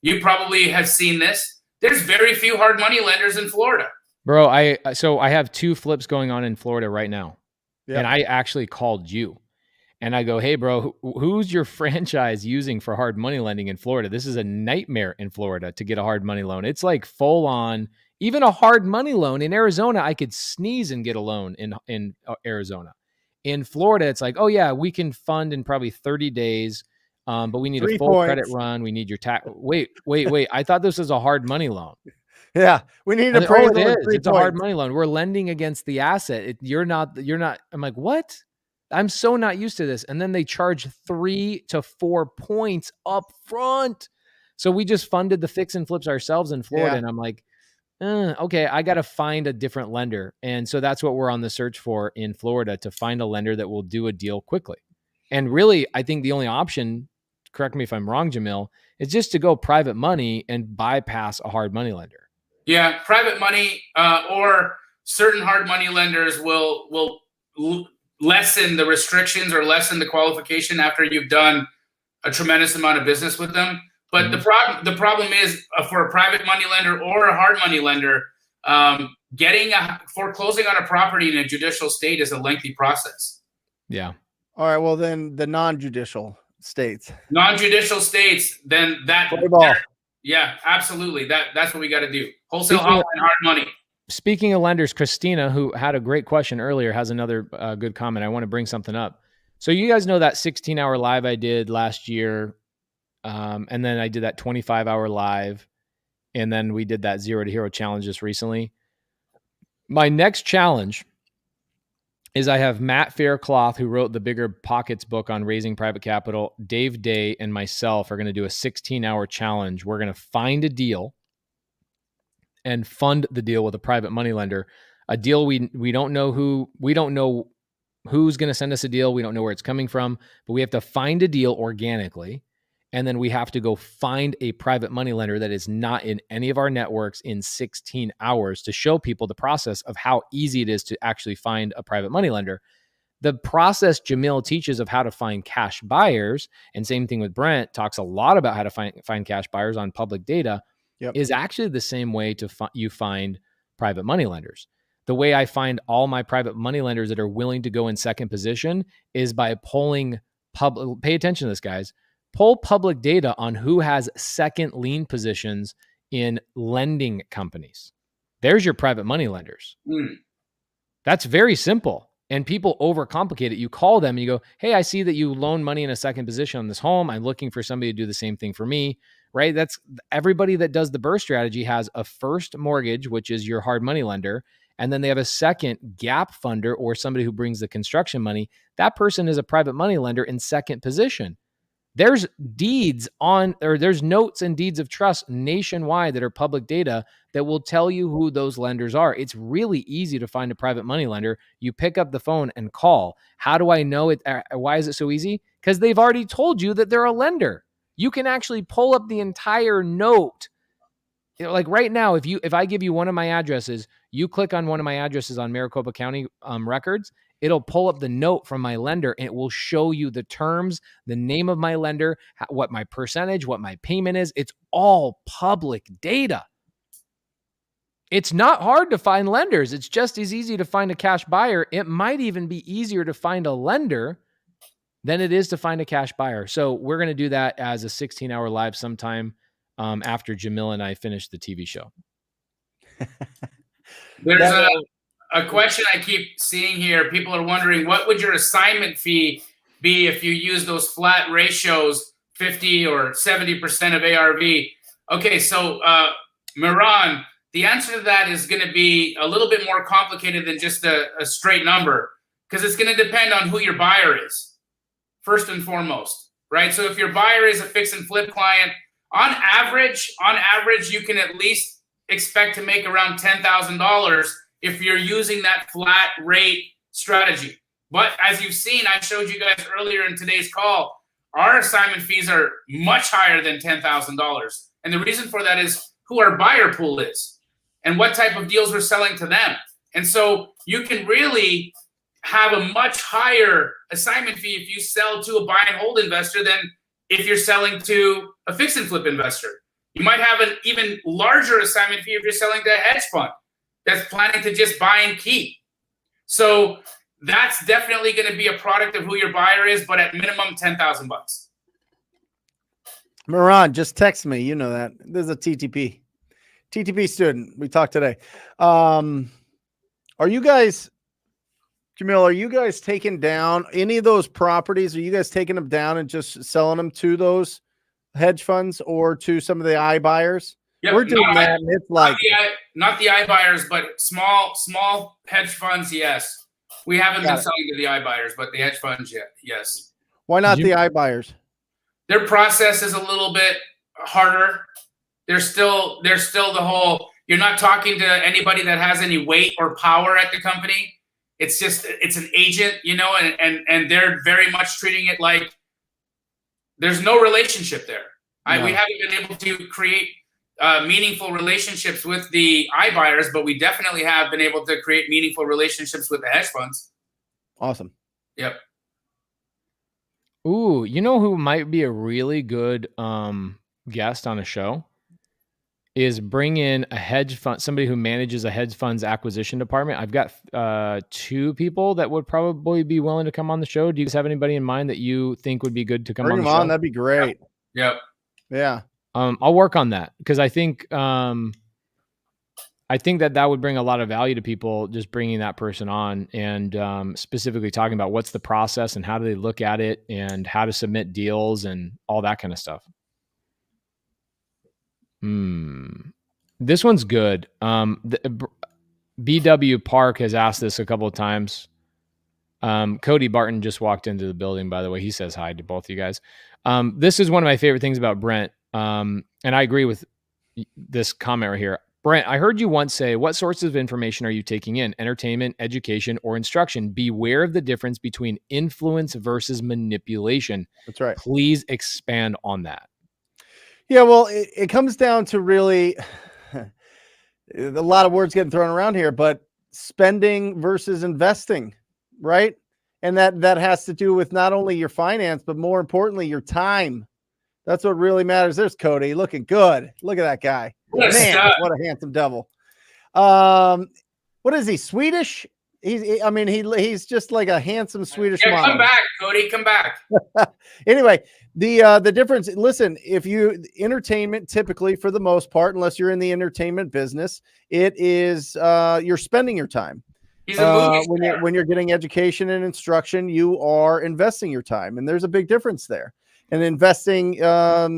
You probably have seen this. There's very few hard money lenders in Florida. Bro, I have 2 flips going on in Florida right now. Yep. And I actually called you. And I go, hey, bro, who's your franchise using for hard money lending in Florida? This is a nightmare in Florida to get a hard money loan. It's like full on, even a hard money loan in Arizona, I could sneeze and get a loan in Arizona. In Florida, it's like, oh, yeah, we can fund in probably 30 days, but we need a full credit run. We need your tax. Wait. I thought this was a hard money loan. Yeah, we need a appraisal. It is. It's a hard money loan. We're lending against the asset. You're not. I'm like, what? I'm so not used to this. And then they charge 3 to 4 points up front. So we just funded the fix and flips ourselves in Florida. Yeah. And I'm like, okay, I got to find a different lender. And so that's what we're on the search for in Florida, to find a lender that will do a deal quickly. And really, I think the only option, correct me if I'm wrong, Jamil, is just to go private money and bypass a hard money lender. Yeah, private money or certain hard money lenders will lessen the restrictions or lessen the qualification after you've done a tremendous amount of business with them. But the problem is for a private money lender or a hard money lender, foreclosing on a property in a judicial state is a lengthy process. Yeah. All right. Well, then the non-judicial states. Non-judicial states, then that. Yeah, absolutely. That's what we got to do. Wholesale Hotline, hard money. Speaking of lenders, Christina, who had a great question earlier, has another good comment. I want to bring something up. So you guys know that 16-hour live I did last year, and then I did that 25-hour live, and then we did that 0 to Hero challenge just recently. My next challenge is I have Matt Faircloth, who wrote the Bigger Pockets book on raising private capital. Dave Day and myself are going to do a 16-hour challenge. We're going to find a deal and fund the deal with a private money lender. A deal we don't know who's going to send us a deal. We don't know where it's coming from, but we have to find a deal organically. And then we have to go find a private money lender that is not in any of our networks in 16 hours to show people the process of how easy it is to actually find a private money lender. The process Jamil teaches of how to find cash buyers, and same thing with Brent, talks a lot about how to find cash buyers on public data, is actually the same way to you find private money lenders. The way I find all my private money lenders that are willing to go in second position is by polling public. Pay attention to this, guys. Pull public data on who has second lien positions in lending companies. There's your private money lenders. That's very simple. And people overcomplicate it. You call them and you go, hey, I see that you loan money in a second position on this home. I'm looking for somebody to do the same thing for me, right? That's everybody that does the BRRRR strategy has a first mortgage, which is your hard money lender. And then they have a second gap funder or somebody who brings the construction money. That person is a private money lender in second position. There's there's notes and deeds of trust nationwide that are public data that will tell you who those lenders are. It's really easy to find a private money lender. You pick up the phone and call. How do I know it? Why is it so easy? Because they've already told you that they're a lender. You can actually pull up the entire note. You know, like right now, if I give you one of my addresses, you click on one of my addresses on Maricopa County records, it'll pull up the note from my lender and it will show you the terms, the name of my lender, what my percentage, what my payment is. It's all public data. It's not hard to find lenders. It's just as easy to find a cash buyer. It might even be easier to find a lender than it is to find a cash buyer. So we're going to do that as a 16-hour live sometime after Jamil and I finish the TV show. There's a question I keep seeing here. People are wondering, what would your assignment fee be if you use those flat ratios, 50 or 70% of ARV? Okay, so Miran, the answer to that is going to be a little bit more complicated than just a straight number, because it's going to depend on who your buyer is, first and foremost, right? So if your buyer is a fix and flip client, on average, you can at least expect to make around $10,000 if you're using that flat rate strategy. But as you've seen, I showed you guys earlier in today's call, our assignment fees are much higher than $10,000. And the reason for that is who our buyer pool is and what type of deals we're selling to them. And so you can really have a much higher assignment fee if you sell to a buy and hold investor than if you're selling to a fix and flip investor. You might have an even larger assignment fee if you're selling to a hedge fund that's planning to just buy and keep. So that's definitely going to be a product of who your buyer is, but at minimum $10,000. Miran, just text me. You know that. This is a TTP student. We talked today. Are you guys, Jamil, are you guys taking down any of those properties? Are you guys taking them down and just selling them to those hedge funds or to some of the iBuyers? Yep, we're doing that. And it's like not the iBuyers, but small hedge funds. Yes, we haven't been selling to the iBuyers, but the hedge funds, yes. Why not the iBuyers? Their process is a little bit harder. There's still the whole. You're not talking to anybody that has any weight or power at the company. It's an agent, and they're very much treating it like there's no relationship there. No. We haven't been able to create meaningful relationships with the iBuyers, but we definitely have been able to create meaningful relationships with the hedge funds. Awesome. Yep. Ooh, you know who might be a really good guest on a show? Is bring in a hedge fund, somebody who manages a hedge fund's acquisition department. I've got 2 people that would probably be willing to come on the show. Do you guys have anybody in mind that you think would be good to come on the show? That'd be great. Yep. Yeah. I'll work on that because I think that would bring a lot of value to people, just bringing that person on and specifically talking about what's the process and how do they look at it and how to submit deals and all that kind of stuff. This one's good. BW Park has asked this a couple of times. Cody Barton just walked into the building, by the way. He says hi to both of you guys. This is one of my favorite things about Brent. And I agree with this comment right here. Brent, I heard you once say, what sources of information are you taking in? Entertainment, education, or instruction? Beware of the difference between influence versus manipulation. That's right. Please expand on that. Yeah, well, it comes down to really a lot of words getting thrown around here, but spending versus investing, right? And that has to do with not only your finance, but more importantly, your time. That's what really matters. There's Cody looking good. Look at that guy. Man, what a handsome devil. What is he, Swedish? He's just like a handsome Swedish model. Come back, Cody, come back. Anyway, the difference, listen, if you entertainment, typically for the most part, unless you're in the entertainment business, it is you're spending your time. He's a movie star. When you're getting education and instruction, you are investing your time, and there's a big difference there. And investing, your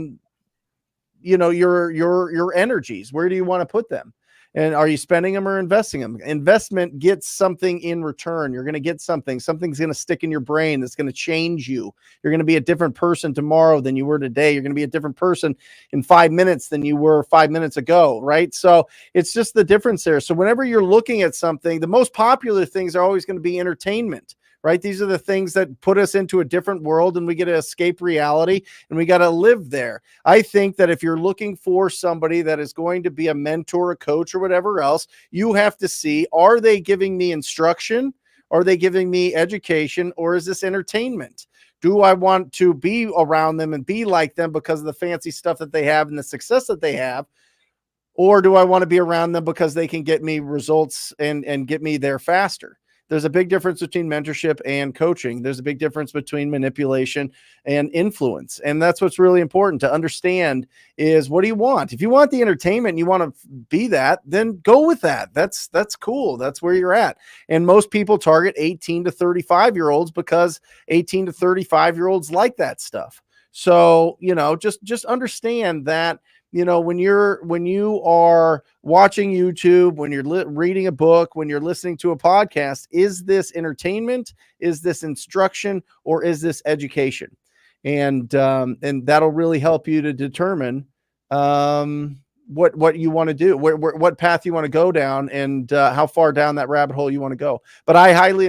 energies, where do you want to put them? And are you spending them or investing them? Investment gets something in return. You're going to get something. Something's going to stick in your brain that's going to change you. You're going to be a different person tomorrow than you were today. You're going to be a different person in 5 minutes than you were 5 minutes ago, right? So it's just the difference there. So whenever you're looking at something, the most popular things are always going to be entertainment, right? These are the things that put us into a different world and we get to escape reality and we got to live there. I think that if you're looking for somebody that is going to be a mentor, a coach, or whatever else, you have to see, are they giving me instruction? Are they giving me education? Or is this entertainment? Do I want to be around them and be like them because of the fancy stuff that they have and the success that they have? Or do I want to be around them because they can get me results and get me there faster? there's a big difference between mentorship and coaching. There's a big difference between manipulation and influence. And that's what's really important to understand is, what do you want? If you want the entertainment and you want to be that, then go with that. That's cool. That's where you're at. And most people target 18 to 35-year-olds because 18 to 35-year-olds like that stuff. So, just understand that, when you are watching YouTube, when you're reading a book, when you're listening to a podcast, is this entertainment? Is this instruction? Or is this education? And that'll really help you to determine what you want to do, what path you want to go down, and how far down that rabbit hole you want to go. But I highly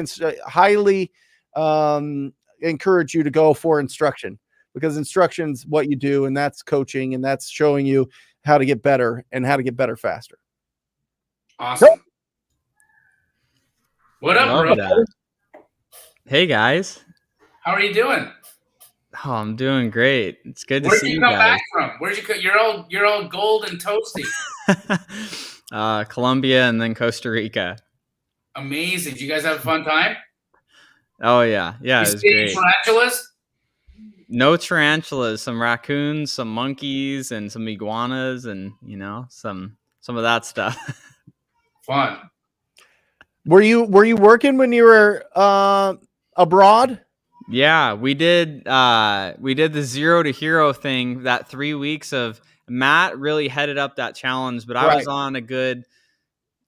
encourage you to go for instruction, because instruction's what you do, and that's coaching, and that's showing you how to get better and how to get better faster. Awesome. Nope. What up, bro? That. Hey guys. How are you doing? Oh, I'm doing great. It's good to see you guys. Where'd you come back from? Where'd you come? You're all gold and toasty. Colombia and then Costa Rica. Amazing. Did you guys have a fun time? Oh yeah. Yeah, it was great. Tarantulas? No tarantulas, some raccoons, some monkeys, and some iguanas, and some of that stuff. Fun. Were you working when you were abroad? Yeah, we did the 0 to hero thing. That 3 weeks of Matt really headed up that challenge, but I was on a good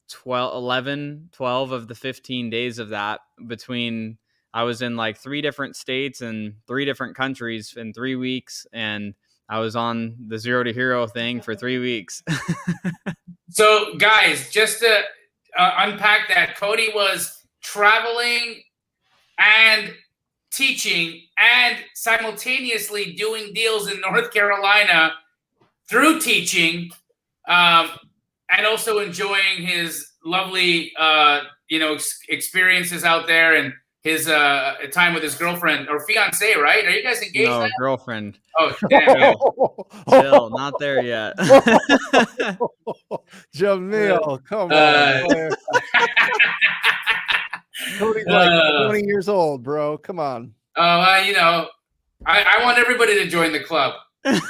12 of the 15 days of that. Between I was in like 3 different states and 3 different countries in 3 weeks, and I was on the 0 to hero thing for 3 weeks. So guys, just to unpack that, Cody was traveling and teaching and simultaneously doing deals in North Carolina through teaching, and also enjoying his lovely, experiences out there, and his time with his girlfriend or fiance, right? Are you guys engaged? No, now? girlfriend. Oh, damn. Still not there yet. Jamil, come on. Cody's like 20 years old, bro. Come on. I want everybody to join the club. As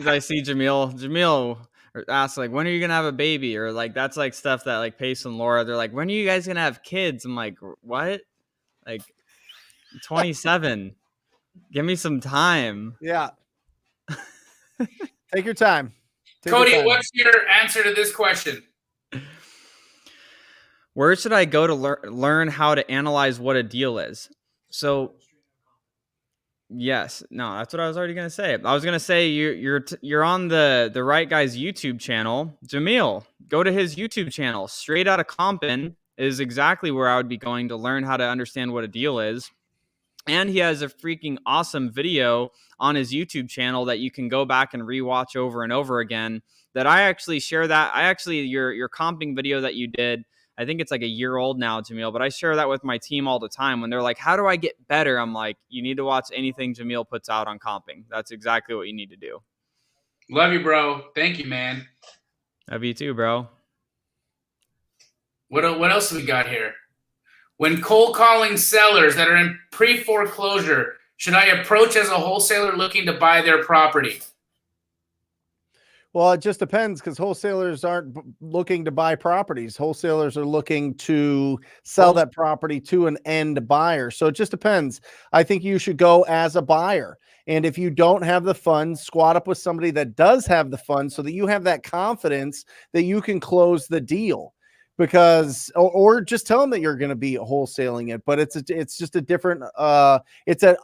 I see Jamil asks, like, when are you gonna have a baby? Or like, that's like stuff that like Pace and Laura, they're like, when are you guys gonna have kids? I'm like, what? Like 27. Give me some time. Yeah. Take your time. Cody, what's your answer to this question? Where should I go to learn how to analyze what a deal is? So yes, no, that's what I was already going to say. I was going to say you're on the right guy's YouTube channel. Jamil, go to his YouTube channel. Straight Out of Compin is exactly where I would be going to learn how to understand what a deal is. And he has a freaking awesome video on his YouTube channel that you can go back and rewatch over and over again. That I actually share that. Your comping video that you did, I think it's like a year old now, Jamil, but I share that with my team all the time. When they're like, how do I get better? I'm like, you need to watch anything Jamil puts out on comping. That's exactly what you need to do. Love you, bro. Thank you, man. Love you too, bro. What else have we got here? When cold calling sellers that are in pre-foreclosure, should I approach as a wholesaler looking to buy their property? Well, it just depends, because wholesalers aren't looking to buy properties. Wholesalers are looking to sell that property to an end buyer. So it just depends. I think you should go as a buyer. And if you don't have the funds, squat up with somebody that does have the funds so that you have that confidence that you can close the deal. Because, or just tell them that you're going to be wholesaling it, but it's just a different, it's an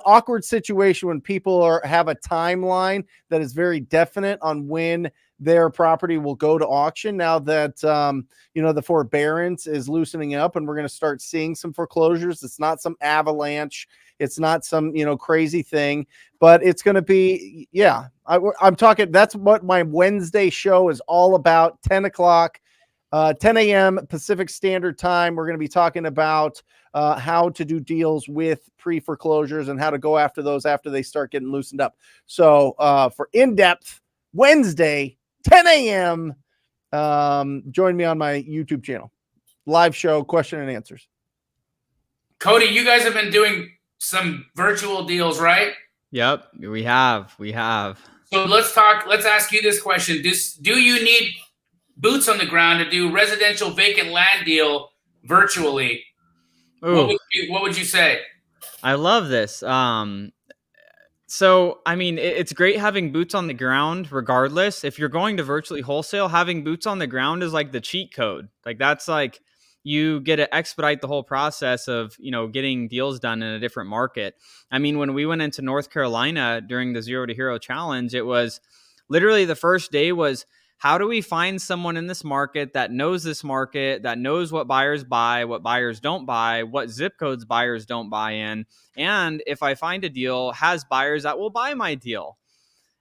awkward situation when people have a timeline that is very definite on when their property will go to auction. Now that, the forbearance is loosening up and we're going to start seeing some foreclosures. It's not some avalanche. It's not some, crazy thing, but it's going to be, I'm talking, that's what my Wednesday show is all about. 10 a.m. Pacific Standard Time. We're going to be talking about how to do deals with pre-foreclosures and how to go after those after they start getting loosened up. So for in-depth Wednesday, 10 a.m., join me on my YouTube channel. live show, question and answers. Cody, you guys have been doing some virtual deals, right? Yep, we have. So let's ask you this question. Do you need boots on the ground to do residential vacant land deal virtually? Ooh, What would you say? I love this. So, I mean, it's great having boots on the ground regardless. If you're going to virtually wholesale, having boots on the ground is like the cheat code. Like that's like you get to expedite the whole process of, getting deals done in a different market. I mean, when we went into North Carolina during the 0 to Hero challenge, it was literally the first day was, how do we find someone in this market that knows this market, that knows what buyers buy, what buyers don't buy, what zip codes buyers don't buy in? And if I find a deal, has buyers that will buy my deal.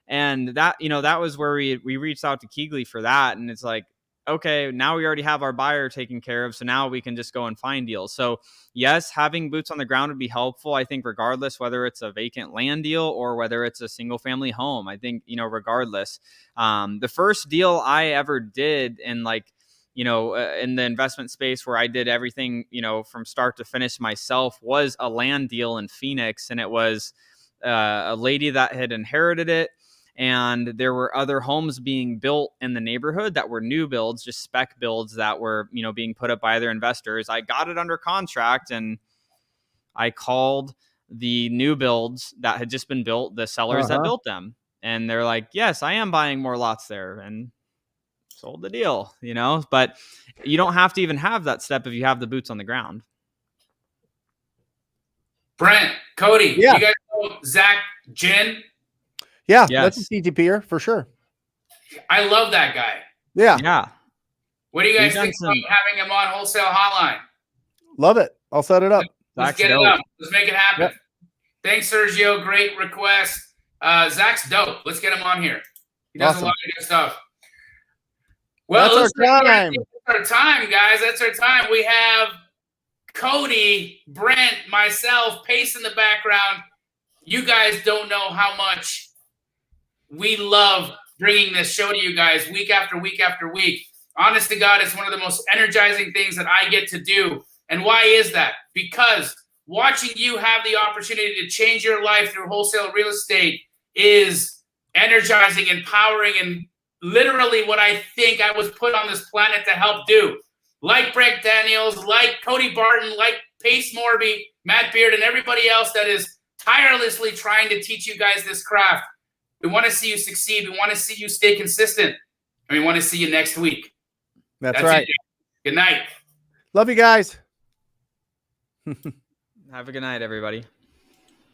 And that, that was where we reached out to Keegley for that. And it's like, okay, now we already have our buyer taken care of. So now we can just go and find deals. So yes, having boots on the ground would be helpful. I think regardless, whether it's a vacant land deal or whether it's a single family home, I think, regardless, the first deal I ever did in in the investment space where I did everything, from start to finish myself was a land deal in Phoenix. And it was a lady that had inherited it. And there were other homes being built in the neighborhood that were new builds, just spec builds that were, being put up by other investors. I got it under contract and I called the new builds that had just been built, the sellers that built them. And they're like, yes, I am buying more lots there, and sold the deal, but you don't have to even have that step if you have the boots on the ground. Brent, Cody, Yeah. you guys know Zach Ginn? Yeah, Yes. that's a CTPer for sure. I love that guy. Yeah. What do you guys think about having him on Wholesale Hotline? Love it. I'll set it up. Let's get it up. Let's make it happen. Yep. Thanks, Sergio. Great request. Zach's dope. Let's get him on here. He does a lot of good stuff. Well, that's our time. That's our time, guys. That's our time. We have Cody, Brent, myself, Pace in the background. You guys don't know how much we love bringing this show to you guys week after week after week. Honest to God, it's one of the most energizing things that I get to do. And why is that? Because watching you have the opportunity to change your life through wholesale real estate is energizing, empowering, and literally what I think I was put on this planet to help do. Like Brent Daniels, like Cody Barton, like Pace Morby, Matt Beard, and everybody else that is tirelessly trying to teach you guys this craft. We want to see you succeed. We want to see you stay consistent. And we want to see you next week. That's right. It. Good night. Love you guys. Have a good night, everybody.